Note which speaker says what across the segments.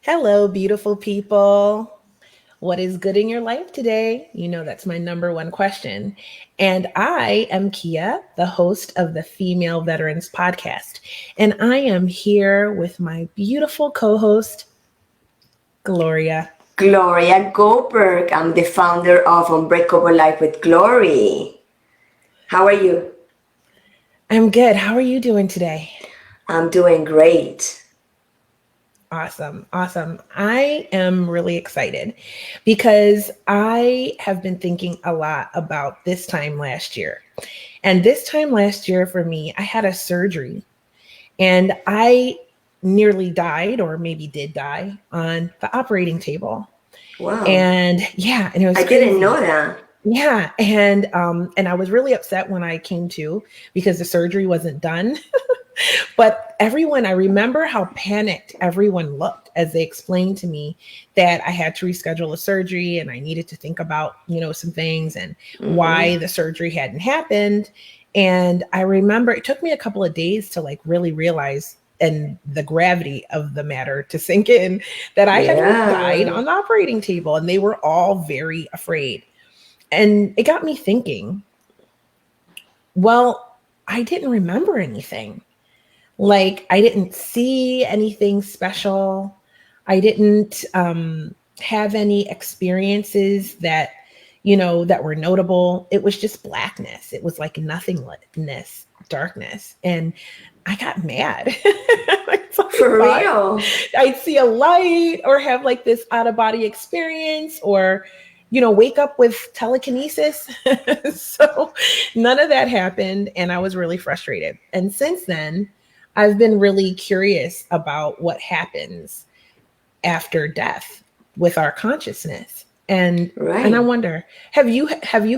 Speaker 1: Hello, beautiful people. What is good in your life today? You know, that's my number one question. And I am Kia, the host of the Female Veterans Podcast. And I am here with my beautiful co host, Gloria.
Speaker 2: Gloria Goldberg. I'm the founder of Unbreakable Life with Glory. How are you?
Speaker 1: I'm good. How are you doing today?
Speaker 2: I'm doing great.
Speaker 1: Awesome. Awesome. I am really excited because I have been thinking a lot about this time last year. And this time last year for me, I had a surgery and I nearly died, or maybe did die, on the operating table.
Speaker 2: Wow.
Speaker 1: And yeah, and it was
Speaker 2: I didn't
Speaker 1: crazy.
Speaker 2: know that.
Speaker 1: Yeah, and I was really upset when I came to because the surgery wasn't done. But everyone, I remember how panicked everyone looked as they explained to me that I had to reschedule a surgery and I needed to think about, some things and
Speaker 2: Mm-hmm.
Speaker 1: why the surgery hadn't happened. And I remember it took me a couple of days to like really realize and the gravity of the matter to sink in that I had just died
Speaker 2: Yeah.
Speaker 1: on the operating table and they were all very afraid. And it got me thinking, well, I didn't remember anything. Like, I didn't see anything special. I didn't have any experiences that were notable. It was just blackness. It was like nothingness, darkness. And I got mad. So I
Speaker 2: For
Speaker 1: thought
Speaker 2: real.
Speaker 1: I'd see a light or have like this out of body experience or, wake up with telekinesis. So none of that happened. And I was really frustrated. And since then, I've been really curious about what happens after death with our consciousness. And I
Speaker 2: Right.
Speaker 1: wonder, have you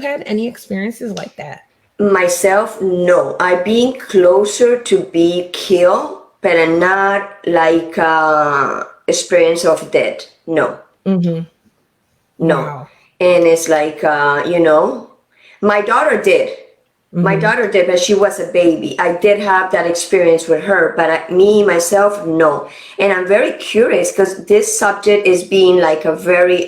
Speaker 1: had any experiences like that?
Speaker 2: Myself, no. I've been closer to be killed, but I'm not like experience of death. No.
Speaker 1: Mm-hmm.
Speaker 2: No.
Speaker 1: Wow.
Speaker 2: And it's like, my daughter did. My
Speaker 1: Mm-hmm.
Speaker 2: daughter did, but she was a baby. I did have that experience with her, but me, myself, no. And I'm very curious because this subject is being like a very,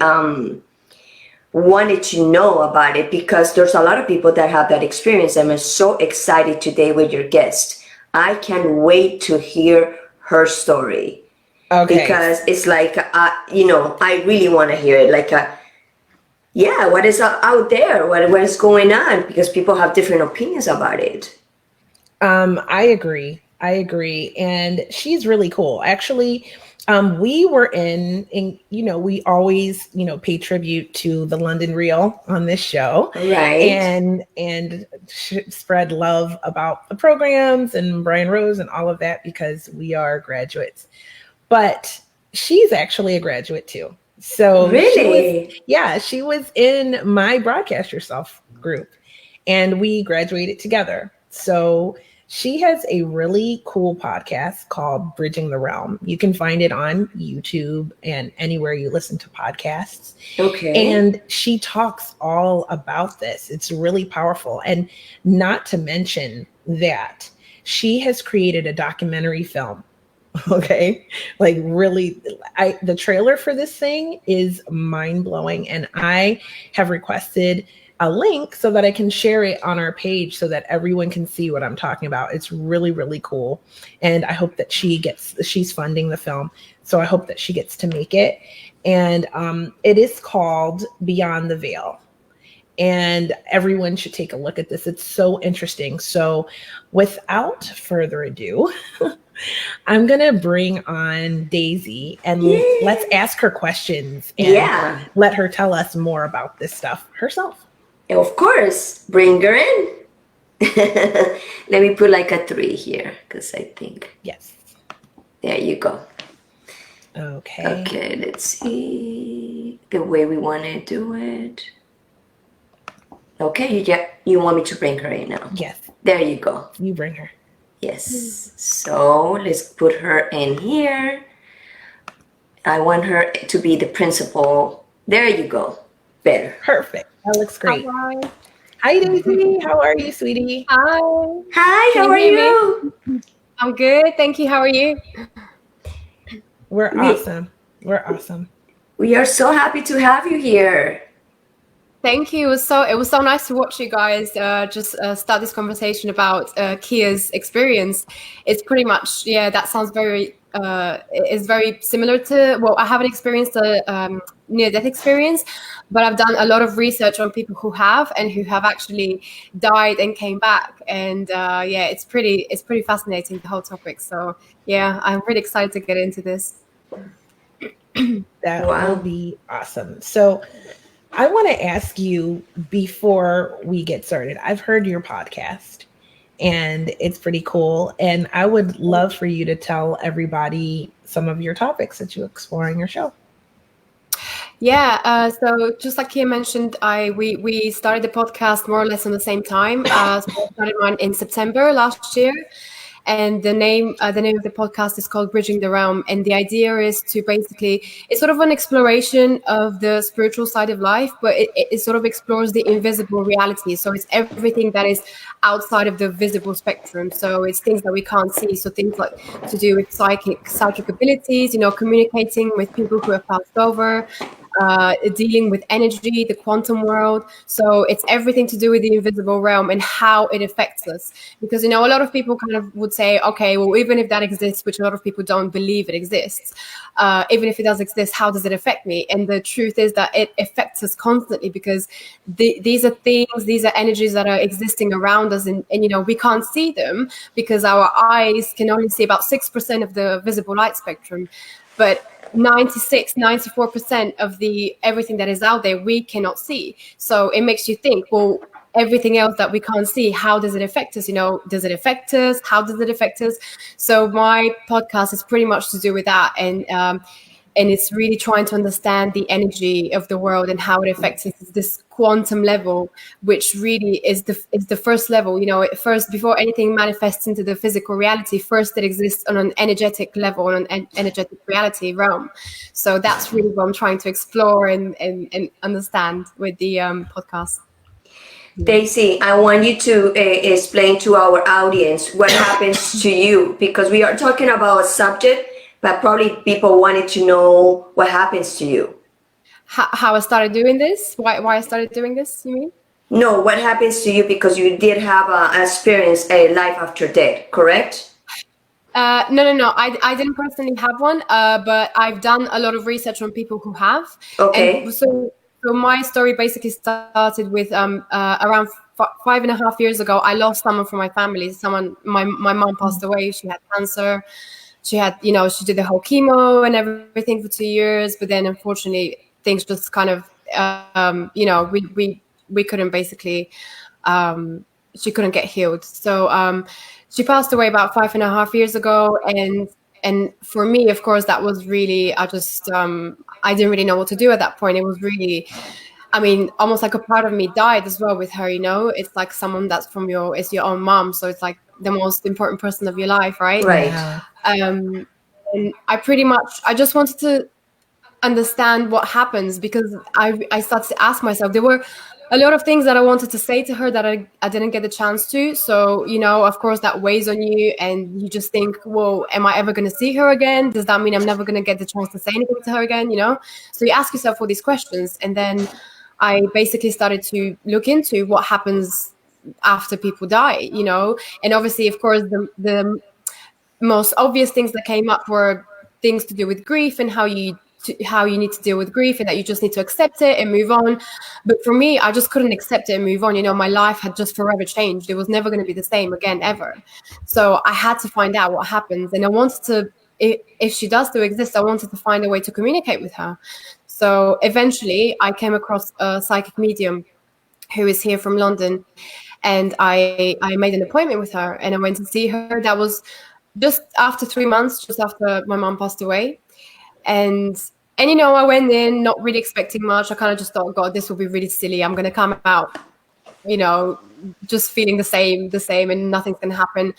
Speaker 2: wanted to know about it because there's a lot of people that have that experience. I'm so excited today with your guest. I can't wait to hear her story
Speaker 1: Okay.
Speaker 2: because it's like, I really want to hear it. Like, yeah, what is out there? What is going on? Because people have different opinions about it.
Speaker 1: I agree. I agree. And she's really cool. Actually, we were we always, pay tribute to the London Reel on this show
Speaker 2: Right.
Speaker 1: and spread love about the programs and Brian Rose and all of that because we are graduates. But she's actually a graduate too. So
Speaker 2: Really?
Speaker 1: she was in my Broadcast Yourself group and we graduated together. So she has a really cool podcast called Bridging the Realm. You can find it on YouTube and anywhere you listen to podcasts.
Speaker 2: Okay.
Speaker 1: And she talks all about this. It's really powerful. And not to mention that she has created a documentary film. Okay. Like really, the trailer for this thing is mind-blowing and I have requested a link so that I can share it on our page so that everyone can see what I'm talking about. It's really, really cool. And I hope that she's funding the film. So I hope that she gets to make it. And it is called Beyond the Veil. And everyone should take a look at this. It's so interesting. So without further ado, I'm going to bring on Daisy and let's
Speaker 2: Yeah.
Speaker 1: ask her questions and
Speaker 2: Yeah.
Speaker 1: let her tell us more about this stuff herself.
Speaker 2: Of course. Bring her in. Let me put like a 3 here because I think
Speaker 1: Yes.
Speaker 2: there you go.
Speaker 1: Okay.
Speaker 2: Okay, let's see the way we want to do it. Okay, you want me to bring her in now?
Speaker 1: Yes.
Speaker 2: There you go.
Speaker 1: You bring her.
Speaker 2: Yes. So let's put her in here. I want her to be the principal. There you go. Better.
Speaker 1: Perfect. That looks great.
Speaker 3: Hi.
Speaker 1: Hi, Daisy. How are you, sweetie?
Speaker 3: Hi.
Speaker 2: Hi,
Speaker 3: Can
Speaker 2: how
Speaker 3: you
Speaker 2: are
Speaker 3: hear me?
Speaker 2: you?
Speaker 3: I'm good. Thank you. How are you?
Speaker 1: We're
Speaker 2: We
Speaker 1: awesome. We're awesome.
Speaker 2: We are so happy to have you here.
Speaker 3: Thank you. It was so nice to watch you guys just start this conversation about Kia's experience. It's pretty much, yeah, that sounds very is very similar to, well, I haven't experienced a near death experience, but I've done a lot of research on people who have and who have actually died and came back. And yeah, it's pretty fascinating, the whole topic. So yeah, I'm really excited to get into this.
Speaker 1: That will
Speaker 2: Wow.
Speaker 1: be awesome. So I want to ask you before we get started. I've heard your podcast and it's pretty cool. And I would love for you to tell everybody some of your topics that you explore in your show.
Speaker 3: Yeah, so just like Kia mentioned, we started the podcast more or less on the same time. So I started mine in September last year, and the name of the podcast is called Bridging the Realm. And the idea is to basically, it's sort of an exploration of the spiritual side of life, but it sort of explores the invisible reality. So it's everything that is outside of the visible spectrum. So it's things that we can't see. So things like to do with psychic abilities, communicating with people who have passed over, dealing with energy, the quantum world. So it's everything to do with the invisible realm and how it affects us. Because, a lot of people kind of would say, okay, well, even if that exists, which a lot of people don't believe it exists, even if it does exist, how does it affect me? And the truth is that it affects us constantly, because these are things, these are energies that are existing around us. And we can't see them because our eyes can only see about 6% of the visible light spectrum. But 94% of the everything that is out there we cannot see. So it makes you think, well, everything else that we can't see, how does it affect us? Does it affect us? How does it affect us? So my podcast is pretty much to do with that. And it's really trying to understand the energy of the world and how it affects us at this quantum level, which really is the first level. First, before anything manifests into the physical reality, first it exists on an energetic level, on an energetic reality realm. So that's really what I'm trying to explore and understand with the podcast.
Speaker 2: Daisy, I want you to explain to our audience what happens to you, because we are talking about a subject, but probably people wanted to know what happens to you.
Speaker 3: How I started doing this? Why I started doing this? You mean?
Speaker 2: No, what happens to you because you did have a experience a life after death, correct?
Speaker 3: No. I didn't personally have one, but I've done a lot of research on people who have, and
Speaker 2: Okay.
Speaker 3: so my story basically started with around 5.5 years ago. I lost someone from my family. My mom passed away. She had cancer. She had, she did the whole chemo and everything for 2 years, but then unfortunately things just kind of, we couldn't basically, she couldn't get healed. So she passed away about 5.5 years ago, and for me, of course, that was really, I didn't really know what to do at that point. It was really, I mean, almost like a part of me died as well with her. It's like someone that's it's your own mom, so it's like the most important person of your life, right?
Speaker 2: Right.
Speaker 1: Yeah.
Speaker 3: And I just wanted to understand what happens, because I started to ask myself. There were a lot of things that I wanted to say to her that I didn't get the chance to. So, of course, that weighs on you, and you just think, well, am I ever going to see her again? Does that mean I'm never going to get the chance to say anything to her again? So you ask yourself all these questions. And then I basically started to look into what happens after people die, and obviously, of course, the most obvious things that came up were things to do with grief and how you need to deal with grief, and that you just need to accept it and move on. But for me, I just couldn't accept it and move on. My life had just forever changed. It was never going to be the same again, ever. So I had to find out what happens. And I wanted to, if she does still exist, I wanted to find a way to communicate with her. So eventually I came across a psychic medium who is here from London, and I made an appointment with her, and I went to see her. That was just after 3 months, just after my mom passed away. And I went in not really expecting much. I kind of just thought, God, this will be really silly. I'm going to come out, just feeling the same, and nothing's going to happen.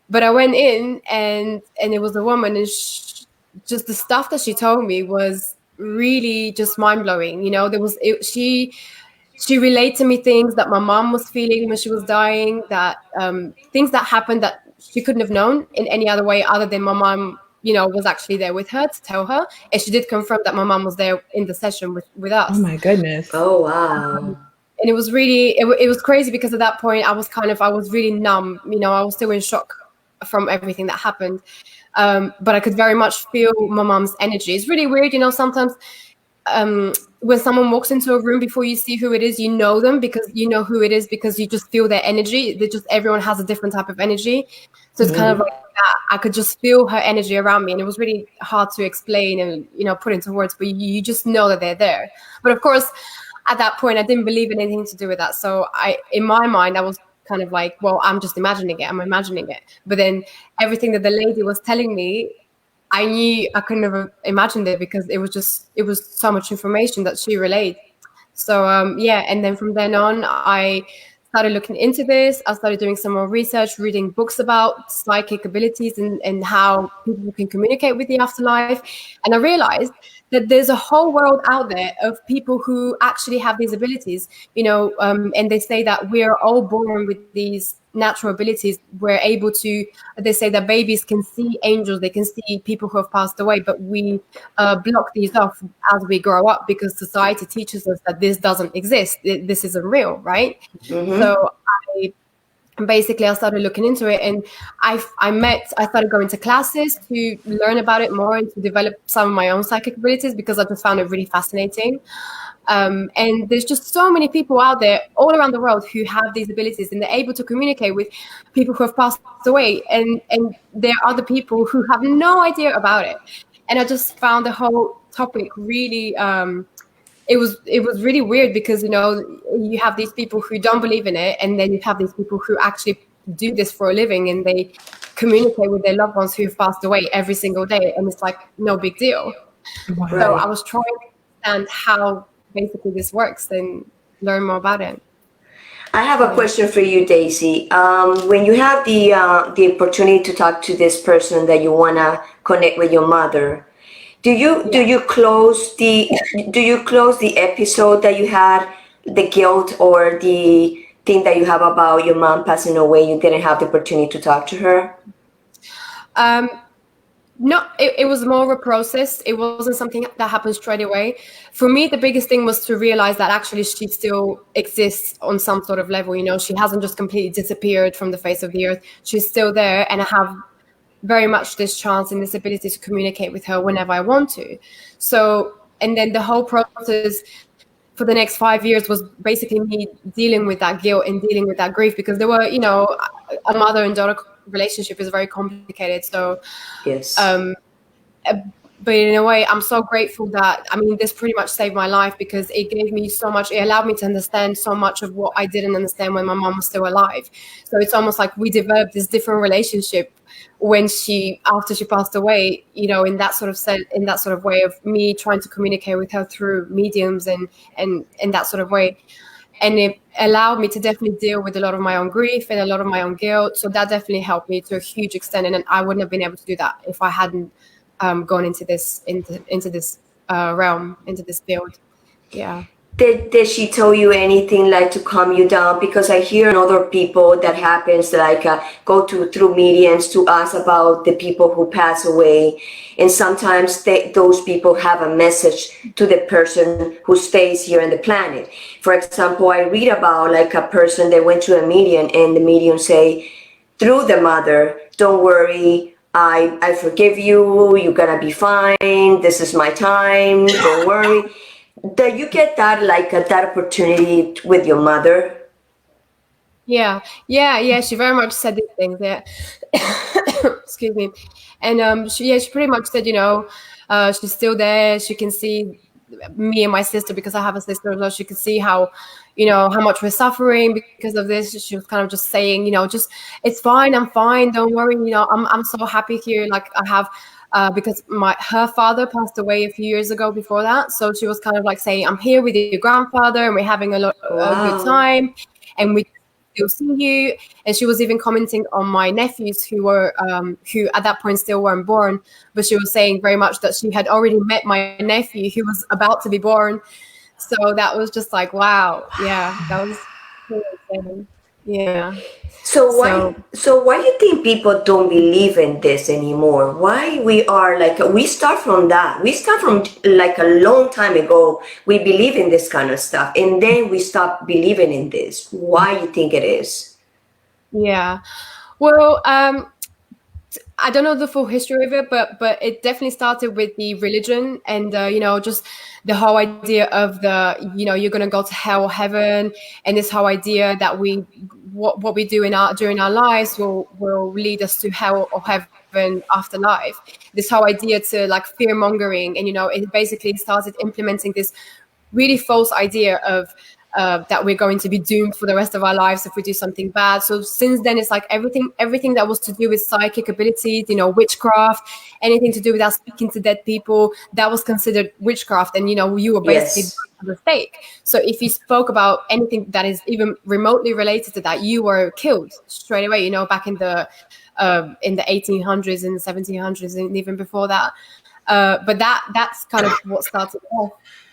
Speaker 3: But I went in, and it was a woman, and just the stuff that she told me was really just mind blowing. She relayed to me things that my mom was feeling when she was dying, that things that happened that she couldn't have known in any other way other than my mom, was actually there with her to tell her. And she did confirm that my mom was there in the session with
Speaker 1: Oh
Speaker 3: us.
Speaker 1: my goodness.
Speaker 2: Oh, wow.
Speaker 3: And it was really, it was crazy because at that point I was really numb. I was still in shock from everything that happened. But I could very much feel my mom's energy. It's really weird, sometimes when someone walks into a room before you see who it is, you know them because you know who it is because you just feel their energy. Everyone has a different type of energy. So it's kind of like that. I could just feel her energy around me, and it was really hard to explain and, put into words, but you just know that they're there. But of course, at that point, I didn't believe in anything to do with that. So in my mind, I was kind of like, well, I'm just imagining it. I'm imagining it. But then everything that the lady was telling me, I knew I couldn't have imagined it because it was so much information that she relayed. So and then from then on, I started looking into this. I started doing some more research, reading books about psychic abilities and how people can communicate with the afterlife. And I realized that there's a whole world out there of people who actually have these abilities, and they say that we are all born with these natural abilities. We're able to, they say that babies can see angels, they can see people who have passed away, but we block these off as we grow up because society teaches us that this doesn't exist. This isn't real, right? So I started looking into it, and I started going to classes to learn about it more and to develop some of my own psychic abilities because I just found it really fascinating. And there's just so many people out there all around the world who have these abilities, and they're able to communicate with people who have passed away, and there are other people who have no idea about it. And I just found the whole topic really it was really weird because you have these people who don't believe in it, and then you have these people who actually do this for a living, and they communicate with their loved ones who have passed away every single day, and it's like no big deal.
Speaker 1: Wow.
Speaker 3: So I was trying to understand how basically this works and learn more about it.
Speaker 2: I have a question for you, Daisy. When you have the opportunity to talk to this person that you wanna connect with your mother, do you close the episode that you had, the guilt or the thing that you have about your mom passing away? You didn't have the opportunity to talk to her.
Speaker 3: No, it was more of a process. It wasn't something that happened straight away. For me, the biggest thing was to realize that actually she still exists on some sort of level. She hasn't just completely disappeared from the face of the earth. She's still there, and I have very much this chance and this ability to communicate with her whenever I want to. So, and then the whole process for the next 5 years was basically me dealing with that guilt and dealing with that grief because there were, a mother and daughter relationship is very complicated. So,
Speaker 2: Yes.
Speaker 3: But in a way, I'm so grateful that, this pretty much saved my life because it gave me so much, it allowed me to understand so much of what I didn't understand when my mom was still alive. So it's almost like we developed this different relationship after she passed away, in that sort of way of me trying to communicate with her through mediums and that sort of way. And it allowed me to definitely deal with a lot of my own grief and a lot of my own guilt. So that definitely helped me to a huge extent. And I wouldn't have been able to do that if I hadn't gone into this realm, into this field. Yeah.
Speaker 2: Did she tell you anything like to calm you down? Because I hear in other people that happens, like go through mediums to ask about the people who pass away, and sometimes those people have a message to the person who stays here on the planet. For example, I read about like a person that went to a medium, and the medium say through the mother, "Don't worry. I forgive you. You're gonna be fine. This is my time. Don't worry." Do you get that that opportunity with your mother?
Speaker 3: Yeah. She very much said these things. Yeah. Excuse me. And she pretty much said, she's still there. She can see me and my sister because I have a sister as well. She could see how, how much we're suffering because of this. She was kind of just saying, just it's fine. I'm fine. Don't worry. I'm so happy here. Like I have. Because her father passed away a few years ago before that. So she was kind of like saying, I'm here with your grandfather and we're having a good time and we still see you. And she was even commenting on my nephews who at that point still weren't born. But she was saying very much that she had already met my nephew who was about to be born. So that was just like, wow. Yeah, that was really exciting. Yeah.
Speaker 2: So
Speaker 3: So
Speaker 2: why you think people don't believe in this anymore? Why we are like, we start from that. We start from like a long time ago. We believe in this kind of stuff, and then we stop believing in this. Why you think it is?
Speaker 3: yeah. Well, I don't know the full history of it, but it definitely started with the religion and just the whole idea of the you're gonna go to hell or heaven, and this whole idea that what we do in our during our lives will lead us to hell or heaven after life. This whole idea to like fear mongering, and it basically started implementing this really false idea of that we're going to be doomed for the rest of our lives if we do something bad. So since then, it's like everything that was to do with psychic abilities, witchcraft, anything to do with us speaking to dead people, that was considered witchcraft, and you were basically
Speaker 2: Yes.
Speaker 3: the stake. So if you spoke about anything that is even remotely related to that, you were killed straight away. Back in the 1800s and the 1700s and even before that. But that's kind of what started off.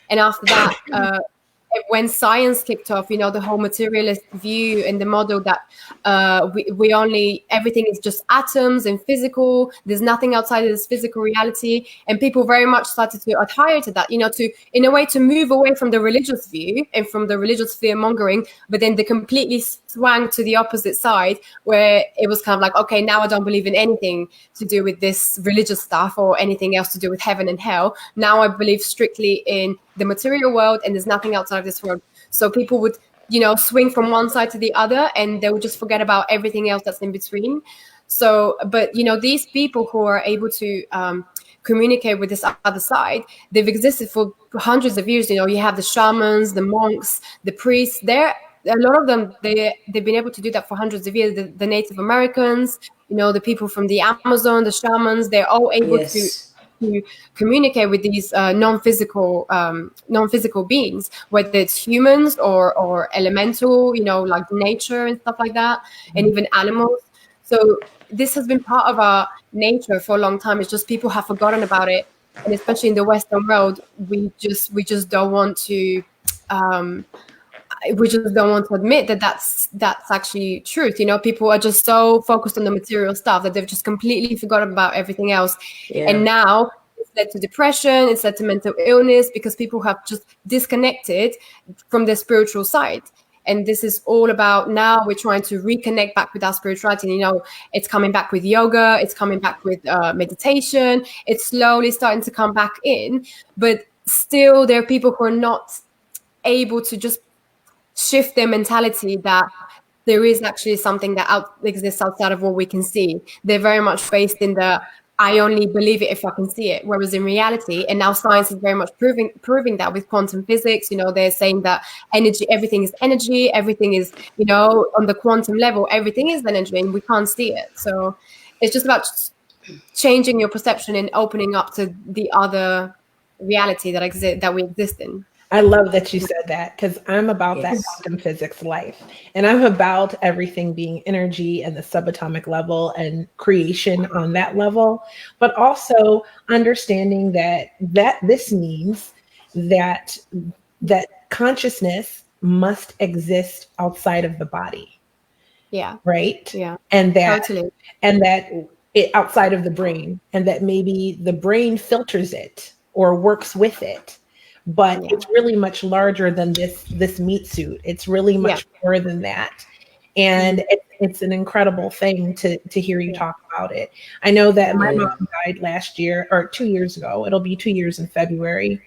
Speaker 3: And after that, when science kicked off, the whole materialist view and the model that we only everything is just atoms and physical. There's nothing outside of this physical reality, and people very much started to adhere to that. To in a way to move away from the religious view and from the religious fear mongering, but then they completely swung to the opposite side, where it was kind of like, okay, now I don't believe in anything to do with this religious stuff or anything else to do with heaven and hell. Now I believe strictly in the material world, and there's nothing outside of this world. So people would swing from one side to the other, and they would just forget about everything else that's in between. So but these people who are able to communicate with this other side, they've existed for hundreds of years. You have the shamans, the monks, the priests. They're a lot of them, they've been able to do that for hundreds of years. The Native Americans, the people from the Amazon, the shamans, they're all able to
Speaker 2: Yes.
Speaker 3: communicate with these non-physical beings, whether it's humans or elemental, like nature and stuff like that, and even animals. So this has been part of our nature for a long time. It's just people have forgotten about it, and especially in the Western world, we just don't want to. We just don't want to admit that that's actually truth. People are just so focused on the material stuff that they've just completely forgotten about everything else.
Speaker 2: Yeah.
Speaker 3: And now it's led to depression, it's led to mental illness, because people have just disconnected from their spiritual side. And this is all about, now we're trying to reconnect back with our spirituality. And, it's coming back with yoga, it's coming back with meditation, it's slowly starting to come back in. But still, there are people who are not able to just shift their mentality that there is actually something that exists outside of what we can see. They're very much based in the I only believe it if I can see it. Whereas in reality, and now science is very much proving that with quantum physics, they're saying that everything is energy, everything is, on the quantum level, everything is energy and we can't see it. So it's just about changing your perception and opening up to the other reality that we exist in.
Speaker 1: I love that you said that, because I'm about that
Speaker 2: Yes.
Speaker 1: quantum physics life. And I'm about everything being energy and the subatomic level and creation on that level, but also understanding that this means that consciousness must exist outside of the body,
Speaker 3: Yeah.
Speaker 1: right?
Speaker 3: Yeah.
Speaker 1: And
Speaker 3: Totally.
Speaker 1: that it outside of the brain, and that maybe the brain filters it or works with it, but
Speaker 3: Yeah.
Speaker 1: it's really much larger than this meat suit. It's really
Speaker 3: Yeah.
Speaker 1: much more than that. And it's an incredible thing to hear you
Speaker 3: Yeah.
Speaker 1: talk about it. I know that my
Speaker 2: Yeah.
Speaker 1: mom died last year, or 2 years ago. It'll be 2 years in February.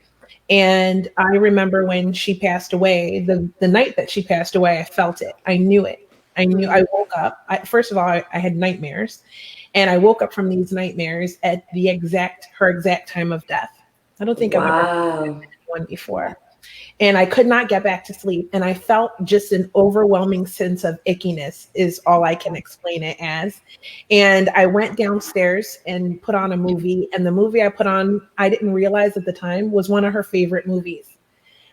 Speaker 1: And I remember when she passed away, the night that she passed away, I felt it. I knew it. I knew. I woke up. First of all, I had nightmares, and I woke up from these nightmares at her exact time of death. I don't think I've ever
Speaker 2: Wow.
Speaker 1: had one before. And I could not get back to sleep. And I felt just an overwhelming sense of ickiness, is all I can explain it as. And I went downstairs and put on a movie. And the movie I put on, I didn't realize at the time, was one of her favorite movies.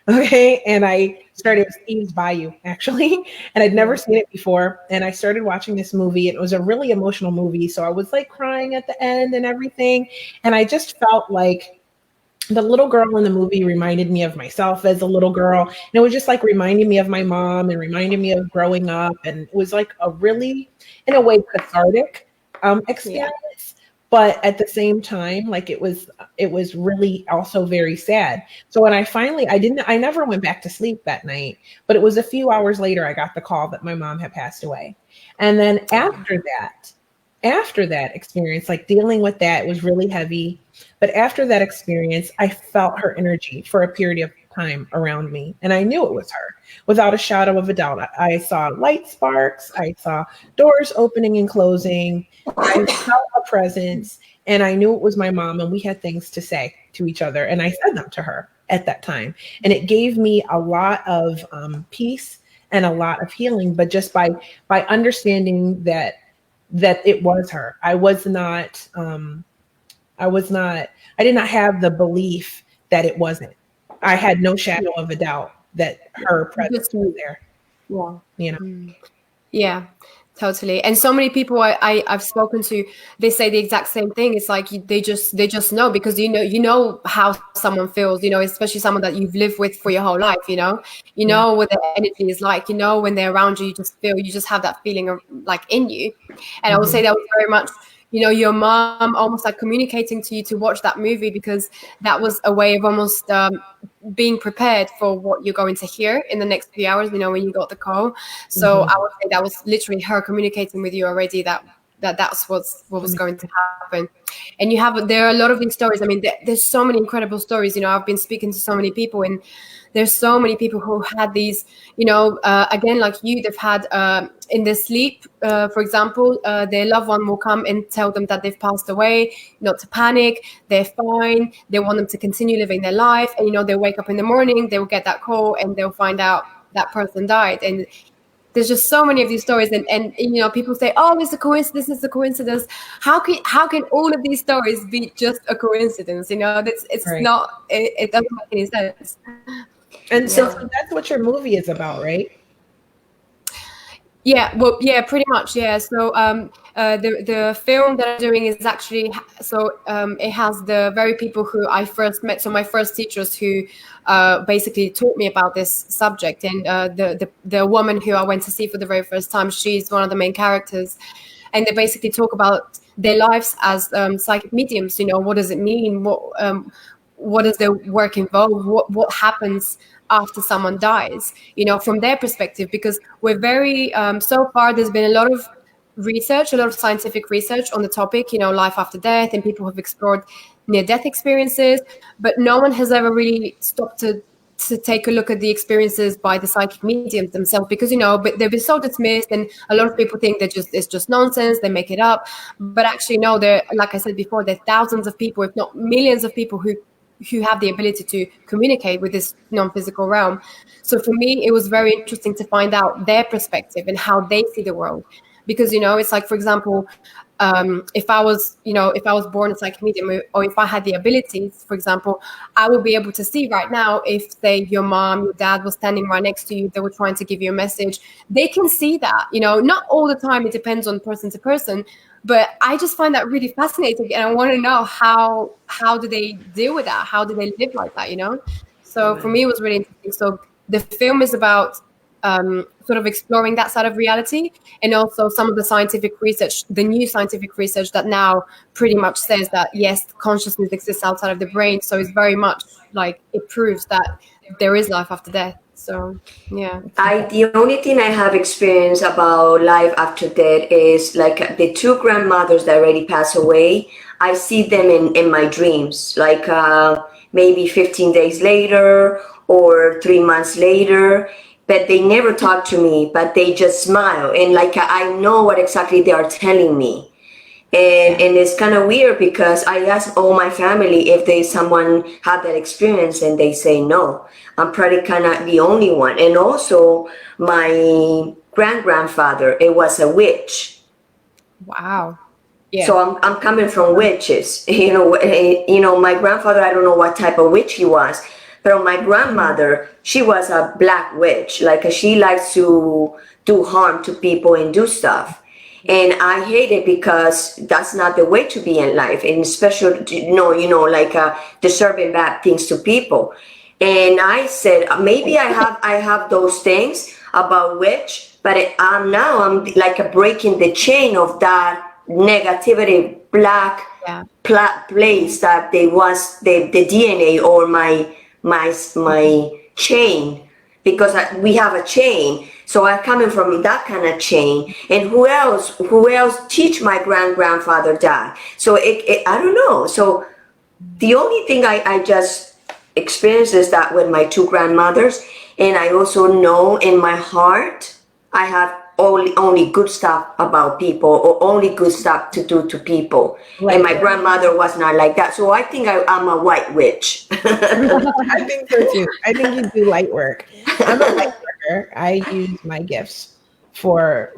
Speaker 1: Okay. And I started with Steve's Bayou, actually. And I'd never seen it before. And I started watching this movie. And it was a really emotional movie. So I was like crying at the end and everything. And I just felt like the little girl in the movie reminded me of myself as a little girl. And it was just like reminding me of my mom and reminding me of growing up. And it was like a really, in a way, cathartic
Speaker 3: Yeah.
Speaker 1: experience. But at the same time, like it was really also very sad. So when I never went back to sleep that night, but it was a few hours later, I got the call that my mom had passed away. And then after that experience, like dealing with that was really heavy. But after that experience, I felt her energy for a period of time around me. And I knew it was her without a shadow of a doubt. I saw light sparks, I saw doors opening and closing, I felt a presence, and I knew it was my mom. And we had things to say to each other. And I said them to her at that time. And it gave me a lot of peace and a lot of healing. But just by understanding that it was her. I did not have the belief that it wasn't. I had no shadow of a doubt that her presence
Speaker 3: Just,
Speaker 1: was there,
Speaker 3: yeah.
Speaker 1: you know.
Speaker 3: Yeah, totally. And so many people I've spoken to, they say the exact same thing. It's like they just know, because you know how someone feels, especially someone that you've lived with for your whole life, you
Speaker 1: Yeah.
Speaker 3: know what their energy is like, when they're around you, you just have that feeling of like in you. And I would say
Speaker 1: Mhm.
Speaker 3: that was very much, your mom almost like communicating to you to watch that movie, because that was a way of almost being prepared for what you're going to hear in the next few hours, when you got the call. So
Speaker 1: Mhm.
Speaker 3: I would say that was literally her communicating with you already, that's what was going to happen. And there are a lot of these stories. I mean, there's so many incredible stories. I've been speaking to so many people, and there's so many people who had these, again, like you, they've had in their sleep, for example, their loved one will come and tell them that they've passed away, not to panic, they're fine, they want them to continue living their life. And they wake up in the morning, they will get that call, and they'll find out that person died. And there's just so many of these stories, and people say, oh, it's a coincidence, it's a coincidence. How can all of these stories be just a coincidence? It's
Speaker 1: Right.
Speaker 3: not, it doesn't make any sense.
Speaker 1: And
Speaker 3: Yeah.
Speaker 1: so that's what your movie is about, right?
Speaker 3: Yeah, well, yeah, pretty much, yeah. So the film that I'm doing is actually, it has the very people who I first met. So my first teachers who basically taught me about this subject, and the woman who I went to see for the very first time, she's one of the main characters, and they basically talk about their lives as psychic mediums. What does it mean? What does their work involve? What happens after someone dies, from their perspective? Because we're very, so far there's been a lot of research, a lot of scientific research on the topic, life after death, and people have explored near death experiences, but no one has ever really stopped to take a look at the experiences by the psychic mediums themselves, because but they've been so dismissed, and a lot of people think that it's just nonsense, they make it up. But actually, no, there, like I said before, there are thousands of people, if not millions of people, who have the ability to communicate with this non-physical realm. So for me, it was very interesting to find out their perspective and how they see the world. Because it's like, for example, if I was born a psychic medium, or if I had the abilities, for example, I would be able to see right now if, say, your mom, your dad was standing right next to you, they were trying to give you a message. They can see that, not all the time. It depends on person to person. But I just find that really fascinating, and I want to know how do they deal with that? How do they live like that? So for me, it was really interesting. So the film is about sort of exploring that side of reality, and also some of the scientific research, the new scientific research that now pretty much says that yes, consciousness exists outside of the brain. So it's very much like it proves that there is life after death. So yeah.
Speaker 2: The only thing I have experienced about life after death is like the two grandmothers that already passed away. I see them in my dreams, like maybe 15 days later or 3 months later, but they never talk to me, but they just smile. And like I know what exactly they are telling me. And it's kind of weird because I asked all my family if they someone had that experience, and they say no. I'm probably kind of the only one. And also my grandfather, it was a witch.
Speaker 3: Wow. Yeah.
Speaker 2: So I'm coming from witches. My grandfather, I don't know what type of witch he was, but my grandmother, she was a black witch. Like she likes to do harm to people and do stuff. And I hate it because that's not the way to be in life, and especially like deserving bad things to people. And I said maybe I have those things about which, but I'm like breaking the chain of that negativity, black
Speaker 3: Yeah.
Speaker 2: place that they was the DNA or my chain, because we have a chain. So I'm coming from that kind of chain. And who else teach my grandfather that? So I don't know. So the only thing I just experienced is that with my two grandmothers, and I also know in my heart I have only good stuff about people, or only good stuff to do to people. And
Speaker 1: Light
Speaker 2: my
Speaker 1: work.
Speaker 2: grandmother was not like that. So I think I'm a white witch.
Speaker 1: I think so too. I think you do light work. I'm a light worker. I use my gifts for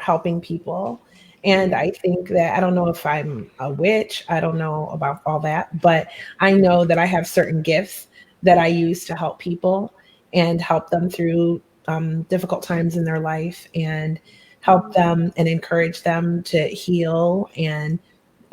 Speaker 1: helping people. And I think that I don't know if I'm a witch. I don't know about all that, but I know that I have certain gifts that I use to help people and help them through difficult times in their life and help them and encourage them to heal and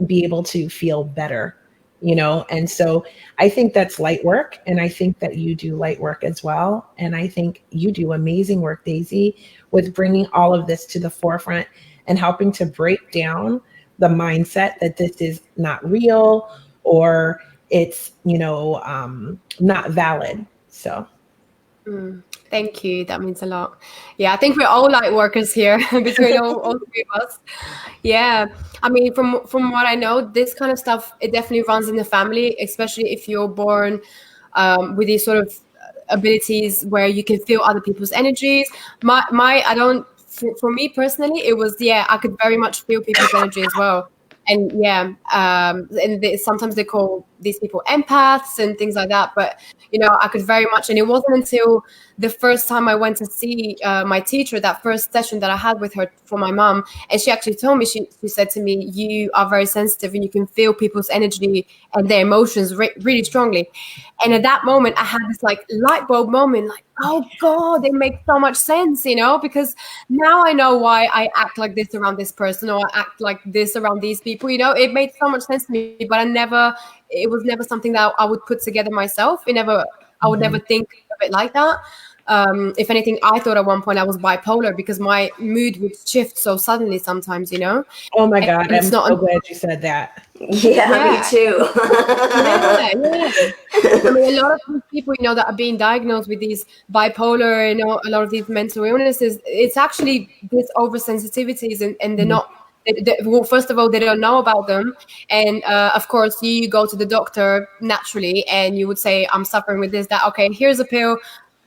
Speaker 1: be able to feel better, and so I think that's light work, and I think that you do light work as well, and I think you do amazing work, Daisy, with bringing all of this to the forefront and helping to break down the mindset that this is not real, or it's not valid. So
Speaker 3: Thank you. That means a lot. Yeah, I think we're all light workers here between all three of us. Yeah, I mean, from what I know, this kind of stuff, it definitely runs in the family, especially if you're born with these sort of abilities where you can feel other people's energies. I don't. For me personally, it was, yeah, I could very much feel people's energy as well. And yeah, and sometimes they call these people empaths and things like that. But I could very much, and it wasn't until the first time I went to see my teacher, that first session that I had with her for my mom, and she actually told me, she said to me, "You are very sensitive, and you can feel people's energy and their emotions really strongly." And at that moment, I had this like light bulb moment, like, oh God, it makes so much sense, because now I know why I act like this around this person, or I act like this around these people. It made so much sense to me, but it was never something that I would put together myself. I would never think of it like that. If anything, I thought at one point I was bipolar because my mood would shift so suddenly sometimes,
Speaker 1: oh my
Speaker 3: and
Speaker 1: God,
Speaker 3: it's
Speaker 1: I'm
Speaker 3: not,
Speaker 1: so glad you said that.
Speaker 2: Yeah, me
Speaker 3: yeah,
Speaker 2: too.
Speaker 3: yeah, yeah. I mean, a lot of these people, that are being diagnosed with these bipolar, a lot of these mental illnesses, it's actually this oversensitivities, and they're not. Well, first of all, they don't know about them, and of course, you go to the doctor naturally, and you would say, "I'm suffering with this, that." Okay, here's a pill,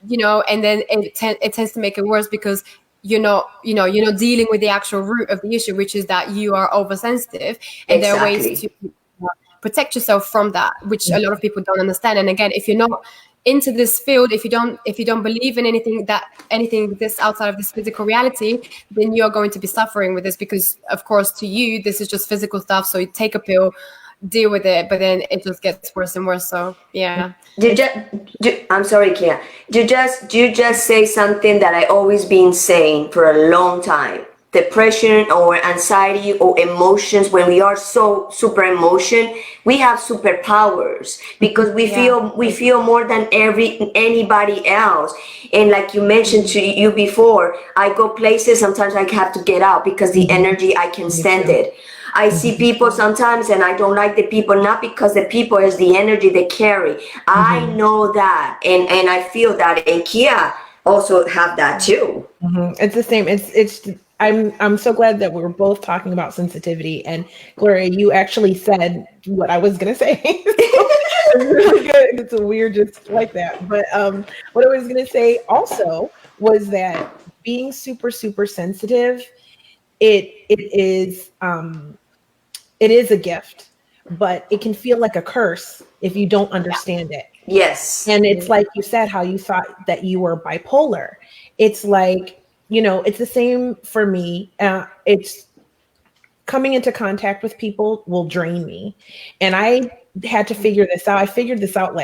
Speaker 3: and then it tends to make it worse because you're not dealing with the actual root of the issue, which is that you are oversensitive, and there are ways
Speaker 2: Exactly.
Speaker 3: to protect yourself from that, which a lot of people don't understand. And again, if you're not into this field, if you don't believe in anything this outside of this physical reality, then you're going to be suffering with this, because of course to you this is just physical stuff. So you take a pill, deal with it, but then it just gets worse and worse. So yeah.
Speaker 2: You just, I'm sorry, Kia. You just say something that I always been saying for a long time. Depression or anxiety or emotions, when we are so super emotion, we have superpowers because we
Speaker 3: Yeah.
Speaker 2: feel more than anybody else. And like you mentioned to you before, I go places, sometimes I have to get out because the energy, I can
Speaker 1: Me
Speaker 2: stand
Speaker 1: too.
Speaker 2: it. I see people sometimes and I don't like the people, not because the people is the energy they carry. I know that, and I feel that, and Kia also have that too.
Speaker 1: It's the same. I'm so glad that we're both talking about sensitivity. And Gloria, you actually said what I was gonna say. So it's really good. It's a weird just like that. But what I was gonna say also was that being super, super sensitive, it is a gift, but it can feel like a curse if you don't understand it.
Speaker 2: Yes,
Speaker 1: And it's like you said, how you thought that you were bipolar. It's like, it's the same for me. It's coming into contact with people will drain me. And I had to figure this out. I figured this out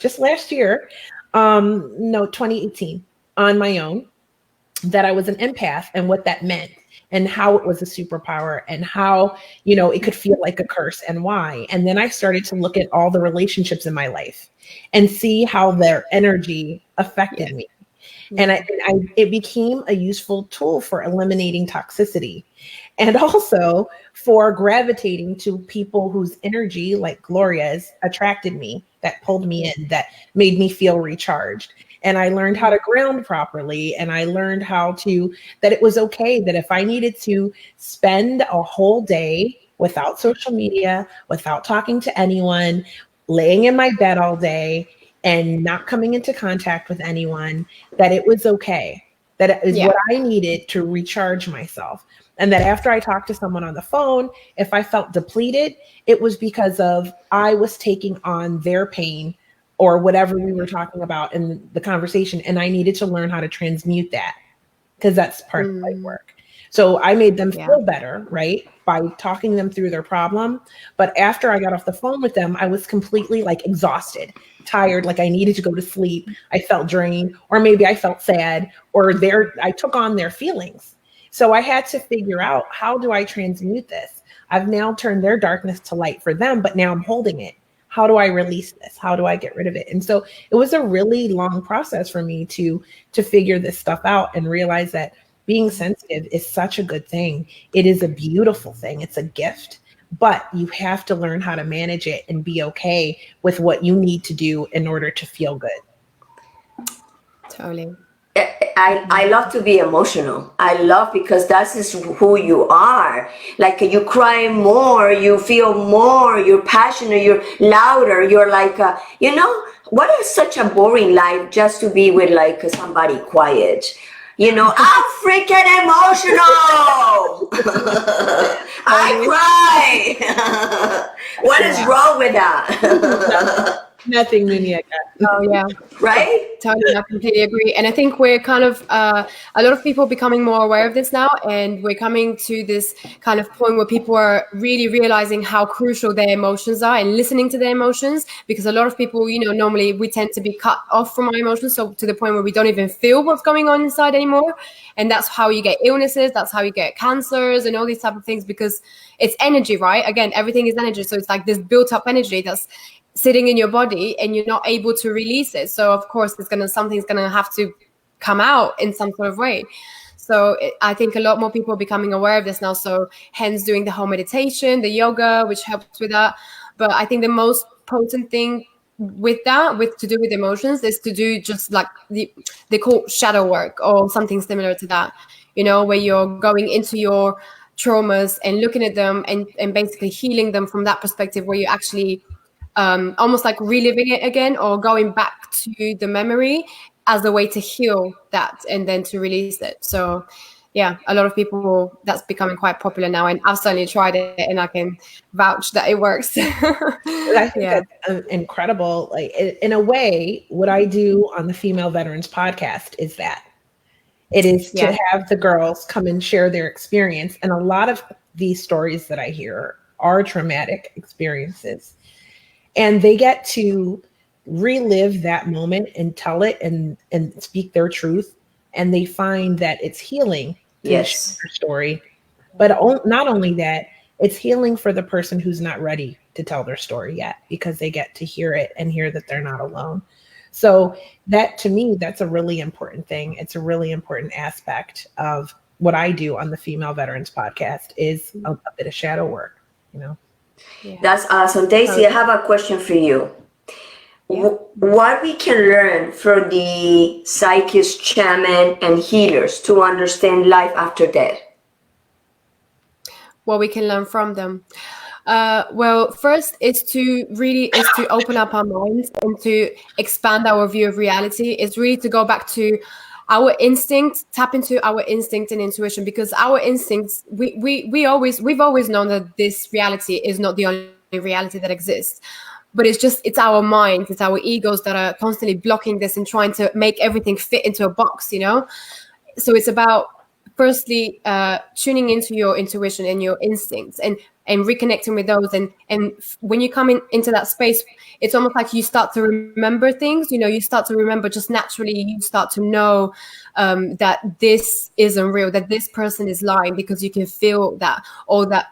Speaker 1: just last year, no, 2018, on my own, that I was an empath and what that meant. and how it was a superpower and how, it could feel like a curse and why. And then I started to look at all the relationships in my life and see how their energy affected me. And it became a useful tool for eliminating toxicity and also for gravitating to people whose energy, like Gloria's, attracted me, that pulled me in, that made me feel recharged. And I learned how to ground properly. And I learned that it was okay that if I needed to spend a whole day without social media, without talking to anyone, laying in my bed all day, and not coming into contact with anyone, that it was okay. That it is what I needed to recharge myself. And that after I talked to someone on the phone, if I felt depleted, it was because of I was taking on their pain or whatever we were talking about in the conversation. And I needed to learn how to transmute that, because that's part of light work. So I made them feel better, right, by talking them through their problem. But after I got off the phone with them, I was completely like exhausted, tired, like I needed to go to sleep. I felt drained, or maybe I felt sad, or I took on their feelings. So I had to figure out, how do I transmute this? I've now turned their darkness to light for them, but now I'm holding it. How do I release this? How do I get rid of it? And so it was a really long process for me to figure this stuff out and realize that being sensitive is such a good thing. It is a beautiful thing. It's a gift, but you have to learn how to manage it and be okay with what you need to do in order to feel good.
Speaker 3: Totally.
Speaker 2: I love to be emotional. I love, because that is who you are. Like, you cry more, you feel more, you're passionate, you're louder, you're like, what is such a boring life just to be with like somebody quiet? I'm freaking emotional. I cry. What is wrong with that?
Speaker 1: Nothing, Muñeca.
Speaker 3: Oh, yeah.
Speaker 2: Right?
Speaker 3: Totally, I completely agree. And I think we're kind of, a lot of people becoming more aware of this now. And we're coming to this kind of point where people are really realizing how crucial their emotions are and listening to their emotions. Because a lot of people, normally we tend to be cut off from our emotions. So to the point where we don't even feel what's going on inside anymore. And that's how you get illnesses. That's how you get cancers and all these type of things, because it's energy, right? Again, everything is energy. So it's like this built up energy that's sitting in your body and you're not able to release it. So of course something's gonna have to come out in some sort of way. So I think a lot more people are becoming aware of this now. So hence doing the whole meditation, the yoga, which helps with that. But I think the most potent thing with to do with emotions is to do just like they call shadow work or something similar to that, where you're going into your traumas and looking at them and basically healing them from that perspective, where you actually almost like reliving it again or going back to the memory as a way to heal that and then to release it. So yeah, a lot of people, that's becoming quite popular now, and I've certainly tried it and I can vouch that it works.
Speaker 1: I think that's incredible. Like, in a way, what I do on the Female Veterans podcast is that it is to have the girls come and share their experience. And a lot of these stories that I hear are traumatic experiences. And they get to relive that moment and tell it and speak their truth. And they find that it's healing to share their story. But not only that, it's healing for the person who's not ready to tell their story yet, because they get to hear it and hear that they're not alone. So that, to me, that's a really important thing. It's a really important aspect of what I do on the Female Veterans podcast is a bit of shadow work,
Speaker 2: Yeah. That's awesome. Desi, I have a question for you. Yeah. What we can learn from the psychics, shaman, and healers to understand life after death?
Speaker 3: What we can learn from them? Well, first is to open up our minds and to expand our view of reality. It's really to go back to our instinct, tap into our instinct and intuition, because our instincts, we've always known that this reality is not the only reality that exists, but it's our minds, it's our egos that are constantly blocking this and trying to make everything fit into a box, So it's about firstly tuning into your intuition and your instincts, and reconnecting with those, and when you come into that space, it's almost like you start to remember things. You start to remember just naturally. You start to know that this isn't real, that this person is lying, because you can feel that, or that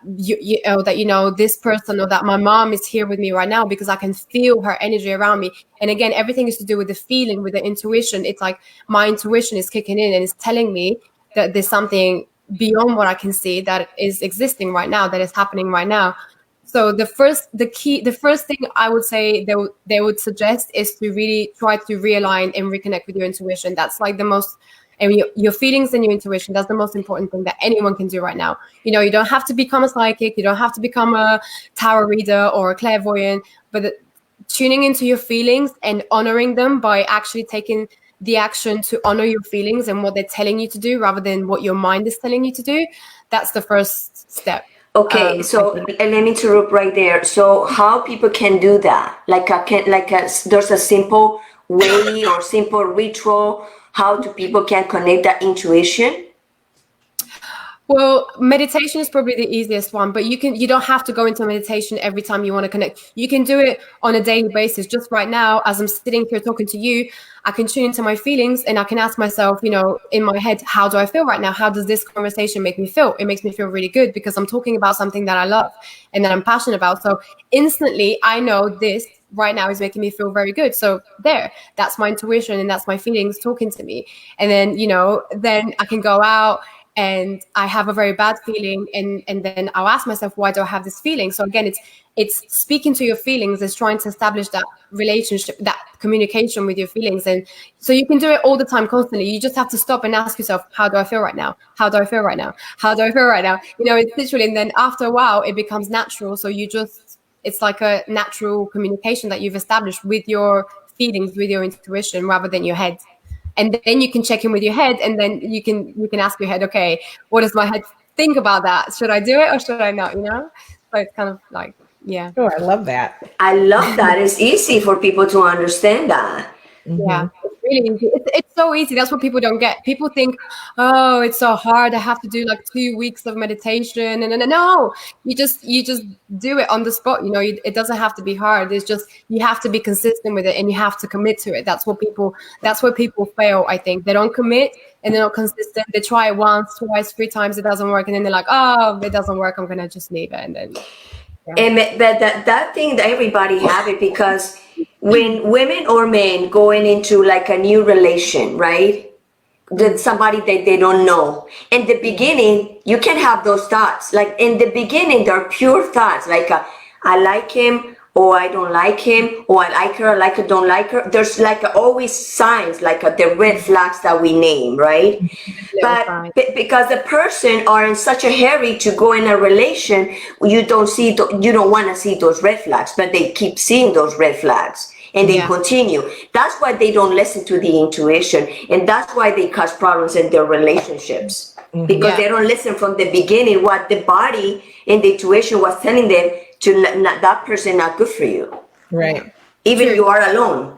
Speaker 3: this person, or that my mom is here with me right now because I can feel her energy around me. And again, everything is to do with the feeling, with the intuition. It's like my intuition is kicking in and it's telling me that there's something beyond what I can see that is existing right now, that is happening right now. So the first thing I would say they would suggest is to really try to realign and reconnect with your intuition. That's like the most, and your feelings and your intuition, that's the most important thing that anyone can do right now. You don't have to become a psychic, you don't have to become a tarot reader or a clairvoyant, but tuning into your feelings and honoring them by actually taking the action to honor your feelings and what they're telling you to do rather than what your mind is telling you to do. That's the first step.
Speaker 2: Okay, so let me interrupt right there. So how people can do that? There's a simple way or simple ritual how do people can connect that intuition?
Speaker 3: Well, meditation is probably the easiest one, but you don't have to go into meditation every time you want to connect. You can do it on a daily basis. Just right now, as I'm sitting here talking to you, I can tune into my feelings and I can ask myself, in my head, how do I feel right now? How does this conversation make me feel? It makes me feel really good because I'm talking about something that I love and that I'm passionate about. So instantly I know this right now is making me feel very good. So that's my intuition and that's my feelings talking to me. And then, then I can go out and I have a very bad feeling, and then I'll ask myself, why do I have this feeling? So again, it's speaking to your feelings, is trying to establish that relationship, that communication with your feelings. And so you can do it all the time, constantly. You just have to stop and ask yourself, how do I feel right now? How do I feel right now? How do I feel right now? It's literally, and then after a while it becomes natural. So it's like a natural communication that you've established with your feelings, with your intuition, rather than your head. And then you can check in with your head, and then you can ask your head, okay, what does my head think about that? Should I do it or should I not? So it's kind of like, yeah.
Speaker 1: Oh, I love that.
Speaker 2: I love that. It's easy for people to understand that.
Speaker 3: Yeah, it's really easy. It's so easy. That's what people don't get. People think, oh, it's so hard. I have to do like 2 weeks of meditation. And no, you just do it on the spot. It doesn't have to be hard. It's just you have to be consistent with it and you have to commit to it. That's where people fail. I think they don't commit and they're not consistent. They try it once, twice, 3 times. It doesn't work, and then they're like, oh, it doesn't work. I'm gonna just leave it. And then.
Speaker 2: Yeah. But that thing that everybody have it, because when women or men going into like a new relation, right? With somebody that they don't know. In the beginning, you can have those thoughts. Like in the beginning, they're pure thoughts. Like I like him, or I don't like him, or I like her, don't like her. There's like always signs, like the red flags that we name, right? But because the person are in such a hurry to go in a relation, you don't want to see those red flags, but they keep seeing those red flags and they continue. That's why they don't listen to the intuition, and that's why they cause problems in their relationships, because they don't listen from the beginning what the body and the intuition was telling them to that person not good for you,
Speaker 1: right?
Speaker 2: Even you are alone.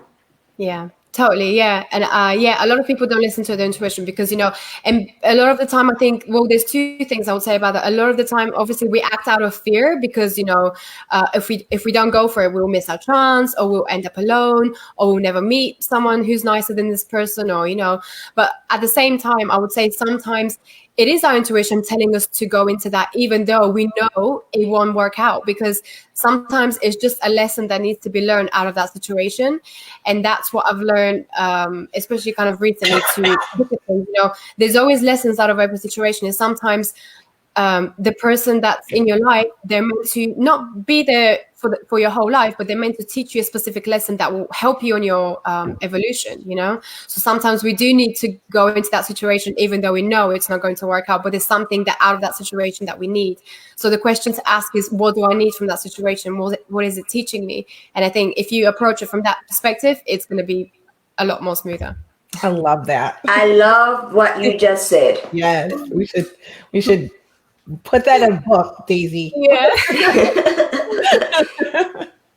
Speaker 3: Yeah. Totally, yeah. And a lot of people don't listen to their intuition because, and a lot of the time I think, well, there's 2 things I would say about that. A lot of the time, obviously, we act out of fear because, if we don't go for it, we'll miss our chance, or we'll end up alone, or we'll never meet someone who's nicer than this person, or, but at the same time, I would say sometimes it is our intuition telling us to go into that, even though we know it won't work out, because sometimes it's just a lesson that needs to be learned out of that situation. And that's what I've learned, especially kind of recently, to look at things. There's always lessons out of every situation. And sometimes the person that's in your life, they're meant to not be there for your whole life, but they're meant to teach you a specific lesson that will help you on your evolution, So sometimes we do need to go into that situation, even though we know it's not going to work out, but there's something that out of that situation that we need. So the question to ask is, what do I need from that situation? What is it teaching me? And I think if you approach it from that perspective, it's going to be a lot more smoother.
Speaker 1: I love that.
Speaker 2: I love what you just said.
Speaker 1: Yes, we should put that in a book, Daisy.
Speaker 3: Yeah.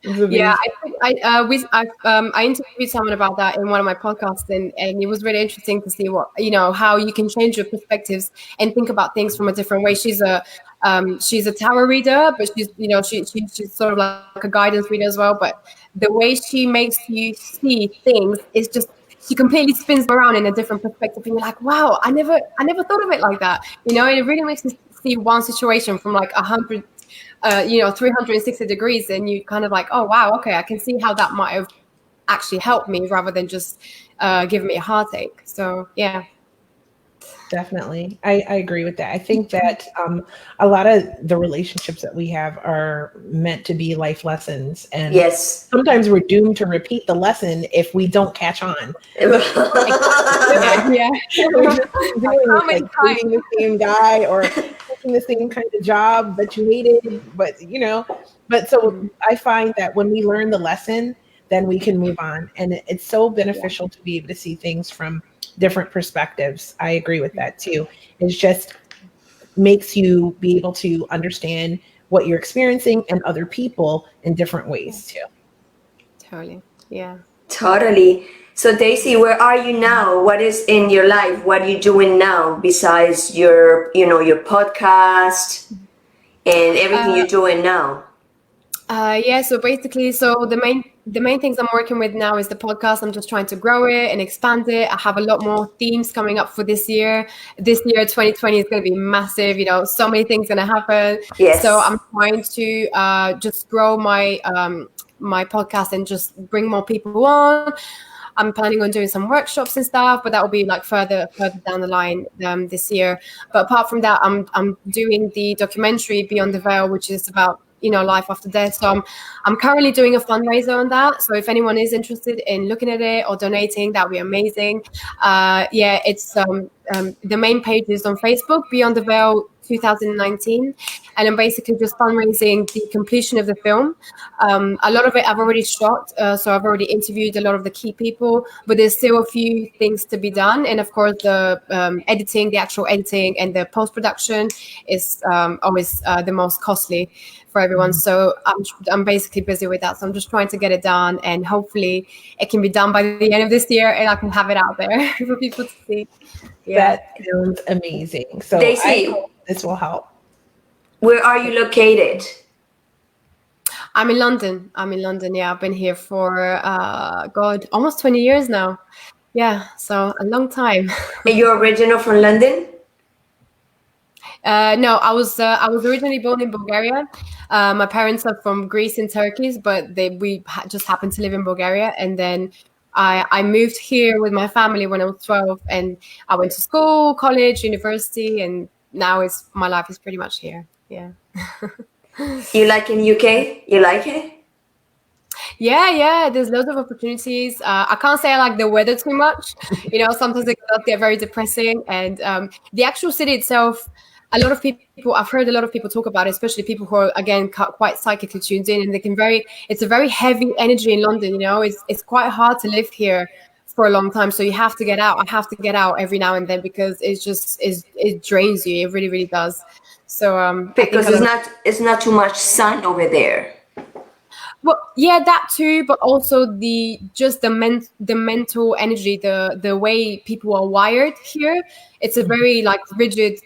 Speaker 1: It's
Speaker 3: Yeah,
Speaker 1: amazing.
Speaker 3: I interviewed someone about that in one of my podcasts, and it was really interesting to see what how you can change your perspectives and think about things from a different way. She's a tarot reader, but she's sort of like a guidance reader as well. But the way she makes you see things is just she completely spins them around in a different perspective, and you're like, wow, I never thought of it like that. And it really makes me see one situation from like 100 360 degrees, and you kind of like, oh wow, okay, I can see how that might have actually helped me rather than just giving me a heartache. So yeah.
Speaker 1: Definitely. I agree with that. I think that a lot of the relationships that we have are meant to be life lessons. And
Speaker 2: Yes.
Speaker 1: sometimes we're doomed to repeat the lesson if we don't catch on.
Speaker 3: Yeah, yeah.
Speaker 1: We're just keep doing
Speaker 3: How
Speaker 1: it,
Speaker 3: many
Speaker 1: like dating
Speaker 3: times?
Speaker 1: the same guy or taking the same kind of job that you hated. But so
Speaker 3: Mhm.
Speaker 1: I find that when we learn the lesson, then we can move on. And it's so
Speaker 3: Yeah.
Speaker 1: beneficial to be able to see things from different perspectives. I agree with that too. It's just makes you be able to understand what you're experiencing and other people in different ways too.
Speaker 3: Totally. Yeah.
Speaker 2: Totally. So Daisy, where are you now? What is in your life? What are you doing now besides your podcast and everything
Speaker 3: Uh,
Speaker 2: you're doing now?
Speaker 3: yeah, so basically, the main things I'm working with now is the podcast. I'm just trying to grow it and expand it. I have a lot more themes coming up for this year. This year, 2020, is going to be massive. So many things going to happen. So
Speaker 2: Yes.
Speaker 3: I'm trying to just grow my podcast and just bring more people on. I'm planning on doing some workshops and stuff, but that will be like further down the line this year. But apart from that, I'm doing the documentary Beyond the Veil, which is about life after death. So I'm currently doing a fundraiser on that. So if anyone is interested in looking at it or donating, that would be amazing. Yeah, it's the main page is on Facebook, Beyond the Veil 2019, and I'm basically just fundraising the completion of the film. A lot of it I've already shot, so I've already interviewed a lot of the key people, but there's still a few things to be done. And of course, the the actual editing and the post production is always the most costly for everyone. So I'm basically busy with that. So I'm just trying to get it done, and hopefully it can be done by the end of this year, and I can have it out there for people to see. Yeah.
Speaker 1: That sounds amazing. So I
Speaker 2: Daisy,
Speaker 1: hope this will help.
Speaker 2: where are you located?
Speaker 3: I'm in London. Yeah, I've been here for God, almost 20 years now. Yeah, so a long time.
Speaker 2: And you're original from London?
Speaker 3: No, I was originally born in Bulgaria. My parents are from Greece and Turkey, but just happened to live in Bulgaria, and then I moved here with my family when I was 12, and I went to school, college, university, and now it's my life is pretty much here. Yeah.
Speaker 2: You like in UK? You like it?
Speaker 3: Yeah. There's loads of opportunities. I can't say I like the weather too much. Sometimes it does get very depressing, and the actual city itself. A lot of people, I've heard a lot of people talk about it, especially people who are again quite psychically tuned in, and it's a very heavy energy in London. It's quite hard to live here for a long time, so you have to get out. I have to get out every now and then because it drains you. It really, really does. So I think
Speaker 2: Because
Speaker 3: a lot of
Speaker 2: it's not too much sun over there.
Speaker 3: Well, yeah, that too, but also the mental energy, the way people are wired here. It's a very like rigid.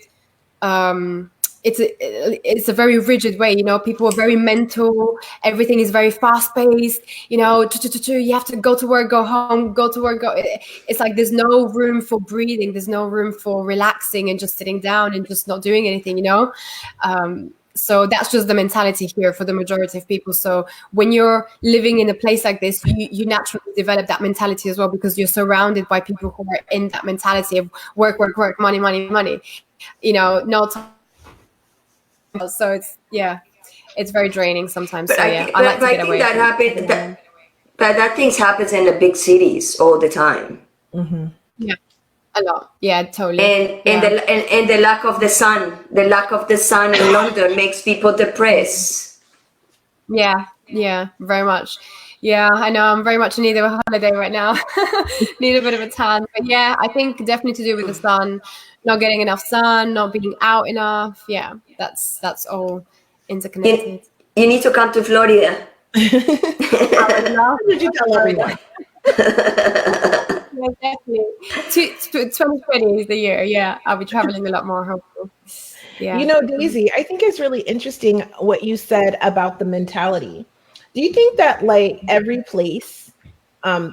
Speaker 3: Um, it's a very rigid way. People are very mental. Everything is very fast paced. You have to go to work, go home, go to work, go. It's like there's no room for breathing. There's no room for relaxing and just sitting down and just not doing anything. So that's just the mentality here for the majority of people. So when you're living in a place like this, you naturally develop that mentality as well because you're surrounded by people who are in that mentality of work, work, work, money, money, money. No time. So it's very draining sometimes.
Speaker 2: But
Speaker 3: So
Speaker 2: I
Speaker 3: yeah,
Speaker 2: think,
Speaker 3: I like
Speaker 2: but
Speaker 3: to
Speaker 2: I
Speaker 3: get
Speaker 2: think
Speaker 3: away
Speaker 2: that
Speaker 3: every
Speaker 2: happened.
Speaker 3: now and then.
Speaker 2: That things happens in the big cities all the time.
Speaker 1: Hmm.
Speaker 3: Yeah, a lot. Yeah, totally.
Speaker 2: And
Speaker 3: Yeah.
Speaker 2: the lack of the sun in London makes people depressed.
Speaker 3: Yeah, very much. Yeah, I know. I'm very much in need of a holiday right now. Need a bit of a tan. But yeah, I think definitely to do with the sun, not getting enough sun, not being out enough. Yeah, that's all
Speaker 2: You,
Speaker 3: interconnected.
Speaker 2: you need to come to Florida.
Speaker 3: I would love
Speaker 1: What did you tell everyone?
Speaker 3: Yeah, definitely. 2020 is the year. Yeah, I'll be traveling a lot more, hopefully.
Speaker 1: You
Speaker 3: Yeah.
Speaker 1: know, Daisy, I think it's really interesting what you said about the mentality. Do you think that like every place,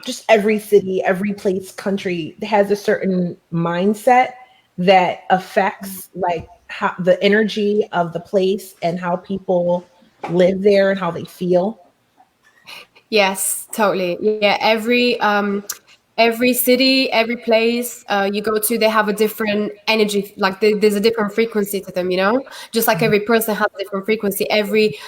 Speaker 1: just every city, every place, country has a certain mindset that affects like how the energy of the place and how people live there and how they feel?
Speaker 3: Yes, totally. Yeah, every city, every place you go to, they have a different energy. Like there's a different frequency to them. Just like every person has a different frequency. Every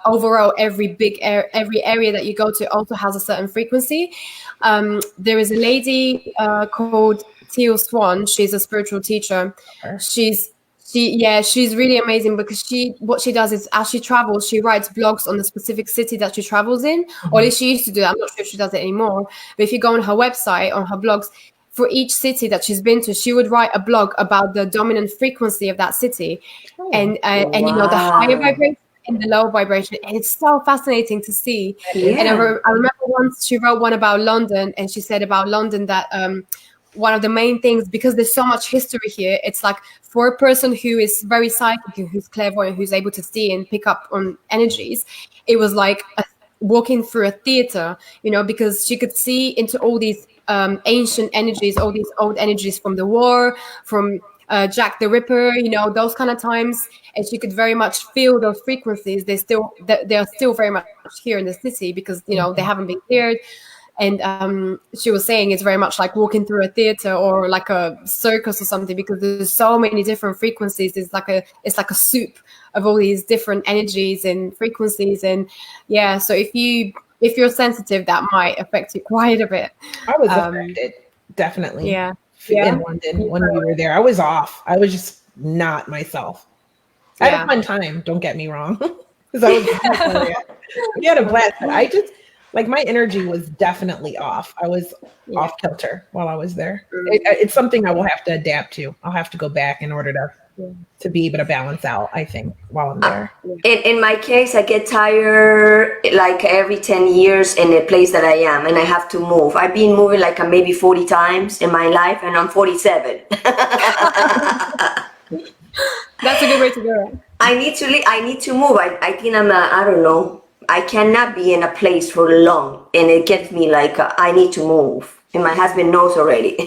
Speaker 3: overall, every area that you go to also has a certain frequency. There is a lady called Teal Swan. She's a spiritual teacher.
Speaker 1: Or-
Speaker 3: She's she's really amazing because what she does is as she travels, she writes blogs on the specific city that she travels in, or at
Speaker 1: Mhm.
Speaker 3: least she used to do that. I'm not sure if she does it anymore. But if you go on her website, on her blogs, for each city that she's been to, she would write a blog about the dominant frequency of that city,
Speaker 1: Oh,
Speaker 3: and the higher
Speaker 2: Wow.
Speaker 3: vibration and the lower vibration, and it's so fascinating to see.
Speaker 1: that is
Speaker 3: And
Speaker 2: Yeah.
Speaker 3: I remember once she wrote one about London, and she said about London that one of the main things, because there's so much history here, it's like for a person who is very psychic and who's clairvoyant, who's able to see and pick up on energies, it was like walking through a theater, because she could see into all these ancient energies, all these old energies from the war, from Jack the Ripper, those kind of times, and she could very much feel those frequencies. They're still very much here in the city because they
Speaker 1: Mhm.
Speaker 3: haven't been cleared. And she was saying it's very much like walking through a theater or like a circus or something, because there's so many different frequencies. It's like a soup of all these different energies and frequencies. And yeah, so if you're sensitive, that might affect you quite a bit.
Speaker 1: I was
Speaker 3: um
Speaker 1: affected, definitely,
Speaker 3: yeah, yeah,
Speaker 1: in London when we were there. I was off. I was just not myself. I had a
Speaker 3: yeah.
Speaker 1: fun time, don't get me wrong, because I was a Victoria. We had a blast, but I just like my energy was definitely off. I was
Speaker 3: Yeah.
Speaker 1: off kilter while I was there. It's something I will have to adapt to. I'll have to go back in order to be able to balance out, I think, while I'm there.
Speaker 2: In my case, I get tired like every 10 years in the place that I am, and I have to move. I've been moving like maybe 40 times in my life, and I'm 47.
Speaker 3: That's a good way to do it.
Speaker 2: I need to move. I think I don't know. I cannot be in a place for long, and it gets me like I need to move. And my husband knows already.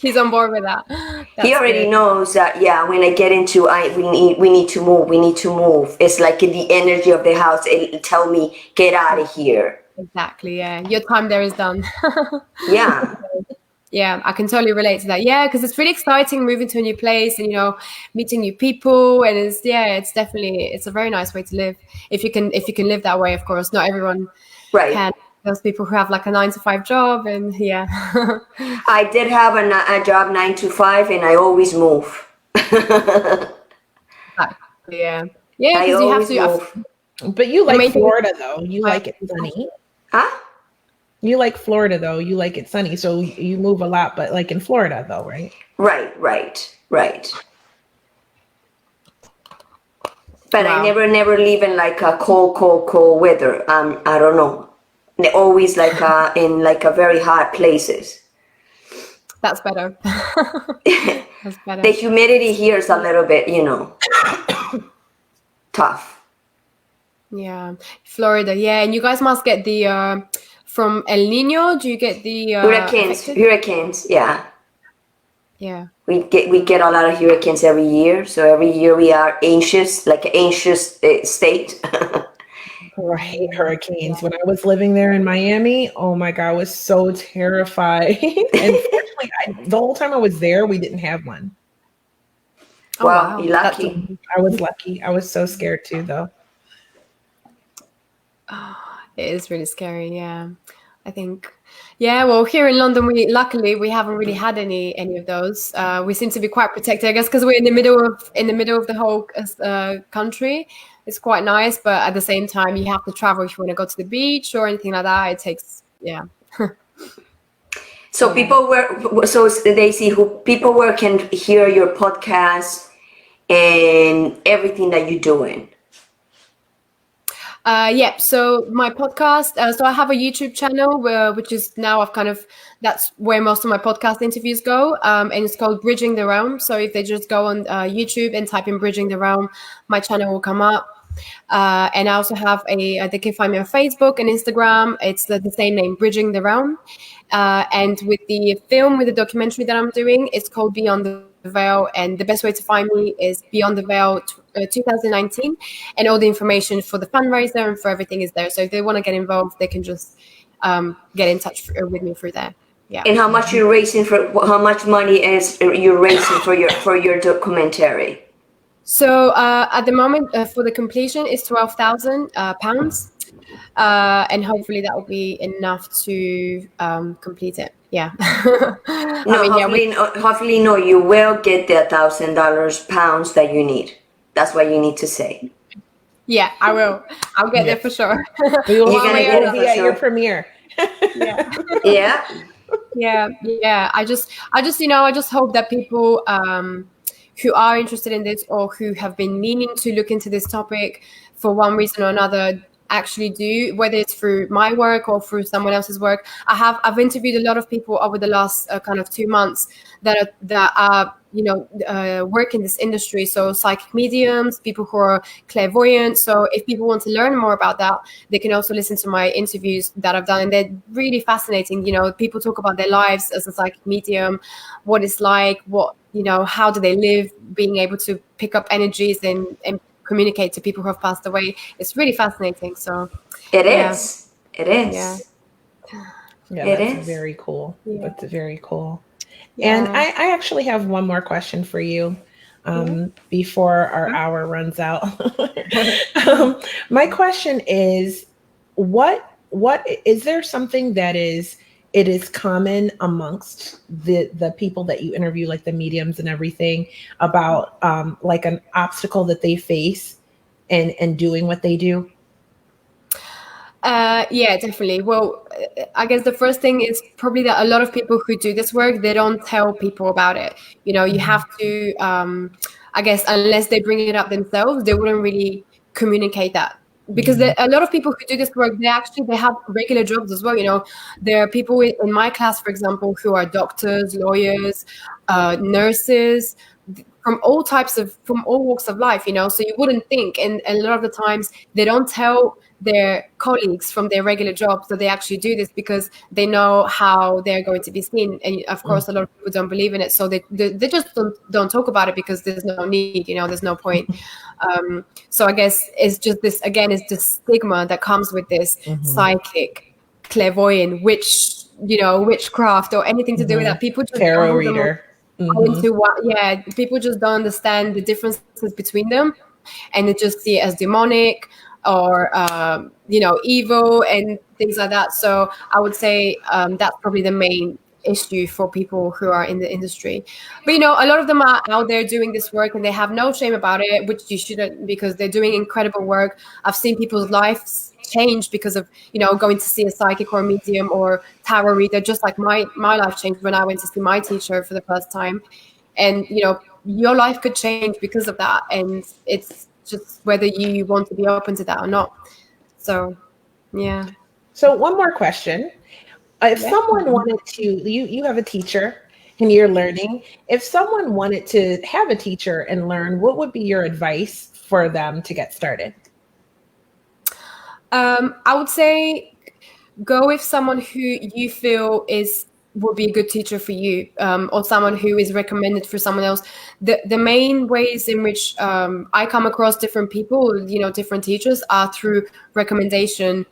Speaker 3: He's on board with that.
Speaker 2: He
Speaker 3: That's
Speaker 2: already
Speaker 3: good.
Speaker 2: knows that. Yeah, when I get into, we need to move. We need to move. It's like in the energy of the house. It tell me get out of here.
Speaker 3: Exactly, yeah, your time there is done.
Speaker 2: Yeah.
Speaker 3: Yeah, I can totally relate to that. Yeah, because it's really exciting moving to a new place and meeting new people, and it's a very nice way to live. If you can live that way, of course. Not everyone
Speaker 2: Right.
Speaker 3: can. Those people who have like a 9 to 5 job, and yeah.
Speaker 2: I did have a job 9 to 5, and I always move.
Speaker 3: Yeah, yeah,
Speaker 2: I
Speaker 3: because you have
Speaker 2: always
Speaker 3: to.
Speaker 2: move.
Speaker 1: But you
Speaker 3: The
Speaker 1: like
Speaker 3: main thing
Speaker 1: Florida though. You
Speaker 3: is
Speaker 1: like it sunny.
Speaker 2: Huh?
Speaker 1: You like Florida though. You like it sunny. So you move a lot, but like in Florida though, right?
Speaker 2: Right, right, right. But I
Speaker 3: wow.
Speaker 2: never live in like a cold weather. I don't know. They're always like in like a very hot places.
Speaker 3: That's better. That's
Speaker 2: The
Speaker 3: better.
Speaker 2: humidity here is a little bit, tough.
Speaker 3: Yeah, Florida. Yeah, and you guys must get the from El Nino. Do you get the affected?
Speaker 2: Hurricanes. Yeah,
Speaker 3: Yeah.
Speaker 2: we get a lot of hurricanes every year. So every year we are anxious, like an anxious state.
Speaker 1: Oh, I hate hurricanes. When I was living there in Miami, oh my God, I was so terrified. And fortunately, the whole time I was there, we didn't have one.
Speaker 3: Oh
Speaker 2: Well,
Speaker 3: wow,
Speaker 2: you're
Speaker 3: that's
Speaker 2: lucky.
Speaker 1: I was lucky. I was so scared too, though.
Speaker 3: it is really scary. Yeah, I think. Yeah, well, here in London, we haven't really had any of those. We seem to be quite protected, I guess, because we're in the middle of the whole country. It's quite nice, but at the same time, you have to travel if you want to go to the beach or anything like that. It takes, yeah,
Speaker 2: So
Speaker 3: yeah.
Speaker 2: so Daisy, who people where can hear your podcast and everything that you're doing.
Speaker 3: Yeah, so my podcast, so I have a YouTube channel which is now that's where most of my podcast interviews go, and it's called Bridging the Realm. So if they just go on YouTube and type in Bridging the Realm, my channel will come up. And I also have they can find me on Facebook and Instagram. It's the same name, Bridging the Realm. And with the documentary that I'm doing, it's called Beyond the Veil. And the best way to find me is Beyond the Veil 2019. And all the information for the fundraiser and for everything is there. So if they want to get involved, they can just get in touch with me through there. Yeah.
Speaker 2: And how much you're raising for? How much money is you're raising for your documentary?
Speaker 3: So at the moment, for the completion, is £12,000, and hopefully that will be enough to complete it. Yeah.
Speaker 2: No, hopefully, no. You will get the £1,000 that you need. That's what you need to say.
Speaker 3: Yeah, I will. I'll get there for sure.
Speaker 1: We will
Speaker 2: You're gonna get it for
Speaker 1: at your
Speaker 2: sure.
Speaker 1: premiere.
Speaker 3: Yeah.
Speaker 2: Yeah.
Speaker 3: Yeah. I just I just hope that people who are interested in this or who have been meaning to look into this topic for one reason or another actually do, whether it's through my work or through someone else's work. I've interviewed a lot of people over the last kind of 2 months that are work in this industry. So psychic mediums, people who are clairvoyant. So if people want to learn more about that, they can also listen to my interviews that I've done, and they're really fascinating. People talk about their lives as a psychic medium, what it's like, how do they live, being able to pick up energies and communicate to people who have passed away. It's really fascinating. So
Speaker 2: It is. It is.
Speaker 3: Yeah.
Speaker 1: Yeah,
Speaker 2: It
Speaker 1: that's
Speaker 2: is.
Speaker 1: very cool.
Speaker 3: Yeah.
Speaker 1: That's very cool.
Speaker 3: Yeah.
Speaker 1: And I actually have one more question for you before our hour runs out. My question is, what is there something that it is common amongst the people that you interview, like the mediums and everything, about like an obstacle that they face and doing what they do?
Speaker 3: Yeah, definitely. Well, I guess the first thing is probably that a lot of people who do this work, they don't tell people about it. You have to, I guess, unless they bring it up themselves, they wouldn't really communicate that. Because a lot of people who do this work, they have regular jobs as well. There are people in my class, for example, who are doctors, lawyers, nurses, from all walks of life. So you wouldn't think, and a lot of the times they don't tell their colleagues from their regular jobs that they actually do this because they know how they're going to be seen. And of course, a lot of people don't believe in it, so they just don't talk about it because there's no need. There's no point. So I guess it's just this again is the stigma that comes with this psychic, clairvoyant, witchcraft or anything to do with that. People just
Speaker 1: Tarot reader.
Speaker 3: People just don't understand the differences between them, and they just see it as demonic or evil and things like that. So I would say that's probably the main issue for people who are in the industry. But a lot of them are out there doing this work and they have no shame about it, which you shouldn't, because they're doing incredible work. I've seen people's lives change because of going to see a psychic or a medium or tarot reader, just like my life changed when I went to see my teacher for the first time. And your life could change because of that, and it's just whether you want to be open to that or not. So yeah.
Speaker 1: So one more question. If someone wanted to, you have a teacher and you're learning. If someone wanted to have a teacher and learn, what would be your advice for them to get started?
Speaker 3: I would say go with someone who you feel would be a good teacher for you, or someone who is recommended for someone else. The main ways in which I come across different people, different teachers, are through recommendation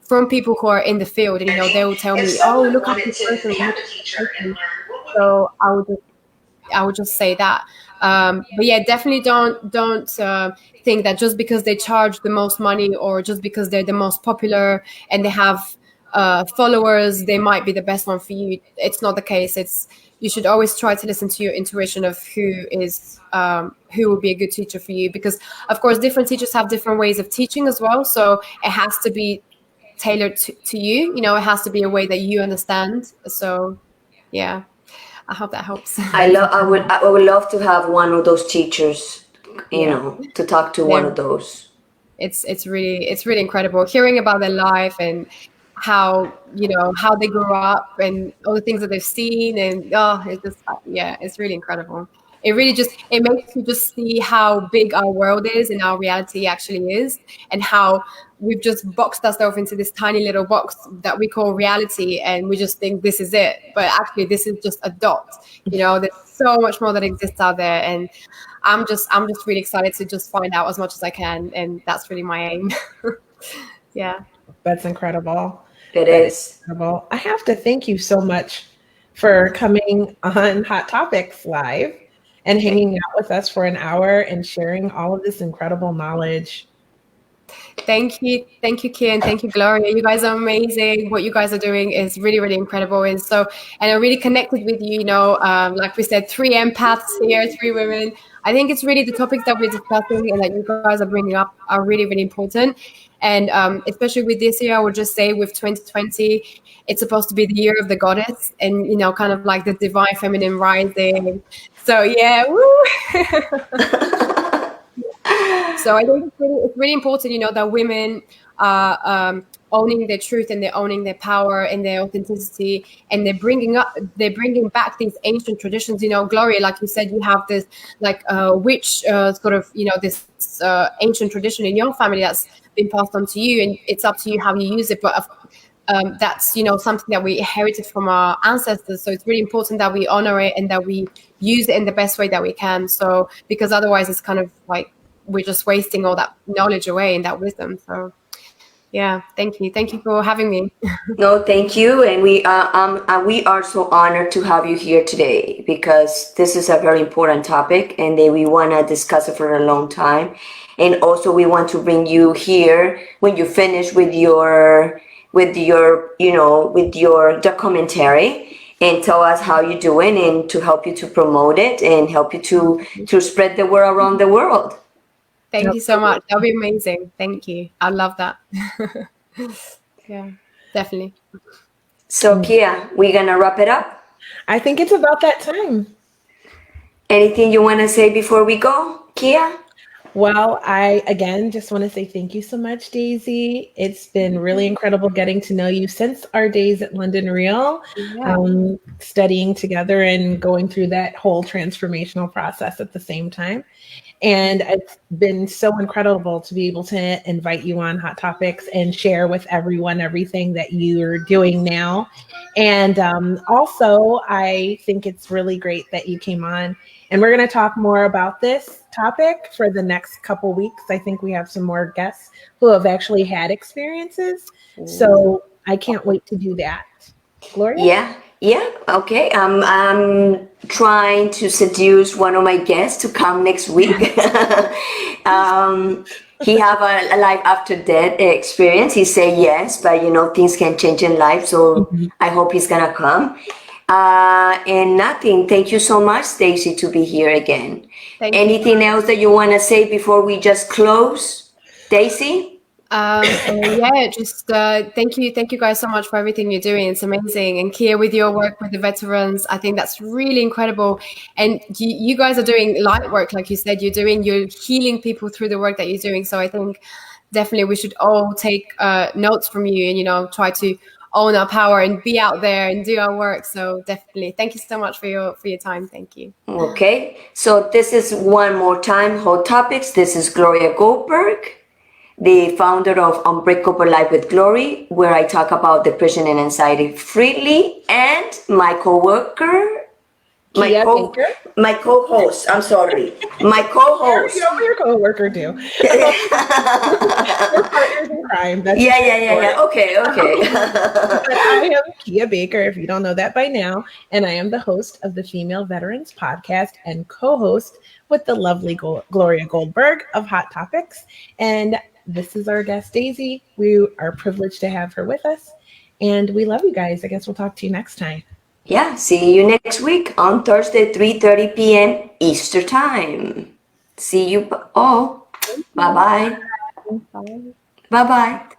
Speaker 3: from people who are in the field. And they will tell me, "Oh, look at this person." So I would just say that. But yeah, definitely don't think that just because they charge the most money or just because they're the most popular and they have followers, they might be the best one for you. It's not the case. You should always try to listen to your intuition of who will be a good teacher for you, because of course different teachers have different ways of teaching as well. So it has to be tailored to you. It has to be a way that you understand. So yeah, I hope that helps.
Speaker 2: I would love to have one of those teachers, to talk to one of those.
Speaker 3: it's really incredible hearing about their life and how how they grew up and all the things that they've seen, and it's just yeah, it's really incredible. It really just it makes you just see how big our world is and our reality actually is, and how we've just boxed ourselves into this tiny little box that we call reality, and we just think this is it, but actually this is just a dot. There's so much more that exists out there, and I'm just really excited to just find out as much as I can, and that's really my aim. Yeah.
Speaker 1: That's incredible.
Speaker 2: It
Speaker 1: That is
Speaker 2: is.
Speaker 1: incredible. I have to thank you so much for coming on Hot Topics Live and hanging out with us for an hour and sharing all of this incredible knowledge.
Speaker 3: Thank you, Kian. Thank you, Gloria. You guys are amazing. What you guys are doing is really, really incredible. And I really connected with you. Like we said, 3 empaths here, 3 women. I think it's really the topics that we're discussing and that you guys are bringing up are really, really important. And especially with this year, I would just say with 2020, it's supposed to be the year of the goddess, and kind of like the divine feminine rising. So yeah, woo. So I think it's really important, that women are owning their truth, and they're owning their power and their authenticity, and they're bringing back these ancient traditions. Gloria, like you said, you have this like witch sort of this ancient tradition in your family that's been passed on to you, and it's up to you how you use it. But that's something that we inherited from our ancestors. So it's really important that we honor it and that we use it in the best way that we can. So because otherwise, it's kind of like we're just wasting all that knowledge away and that wisdom. So yeah, thank you for having me.
Speaker 2: No, thank you, and we are so honored to have you here today because this is a very important topic, and we want to discuss it for a long time. And also, we want to bring you here when you finish with your documentary, and tell us how you're doing, and to help you to promote it and help you to spread the word around the world.
Speaker 3: Thank you so much. That'll be amazing. Thank you. I love that. Yeah, definitely.
Speaker 2: So, Kia, we're gonna wrap it up.
Speaker 1: I think it's about that time.
Speaker 2: Anything you want to say before we go, Kia?
Speaker 1: Well, I again just want to say thank you so much, Daisy. It's been really incredible getting to know you since our days at London Real, studying together and going through that whole transformational process at the same time. And it's been so incredible to be able to invite you on Hot Topics and share with everyone everything that you're doing now. And also, I think it's really great that you came on. And we're going to talk more about this topic for the next couple weeks. I think we have some more guests who have actually had experiences. So I can't wait to do that. Gloria?
Speaker 2: Yeah, okay. I'm trying to seduce one of my guests to come next week. He have a life after death experience. He said yes, but things can change in life. So I hope he's gonna come. And nothing. Thank you so much, Stacey, to be here again. Anything else that you want to say before we just close, Daisy?
Speaker 3: Just thank you guys so much for everything you're doing. It's amazing. And Kia, with your work with the veterans, I think that's really incredible. And you guys are doing light work, like you said. You're healing people through the work that you're doing. So I think definitely we should all take notes from you, and try to own our power and be out there and do our work. So definitely thank you so much for your time. Thank you.
Speaker 2: Okay, so this is one more time Hot Topics. This is Gloria Goldberg, the founder of Unbreakable Life with Glory, where I talk about depression and anxiety freely, and my co-worker, my co-host. I'm sorry, my co-host.
Speaker 1: You know your co-worker too. We're partners in crime. That's
Speaker 2: Yeah. Okay.
Speaker 1: But I am Kia Baker, if you don't know that by now, and I am the host of the Female Veterans Podcast and co-host with the lovely Gloria Goldberg of Hot Topics. And this is our guest, Daisy. We are privileged to have her with us, and we love you guys. I guess we'll talk to you next time.
Speaker 2: Yeah, see you next week on Thursday, 3:30 p.m. Easter time. See you all. Bye-bye.
Speaker 3: Bye.
Speaker 2: Bye-bye.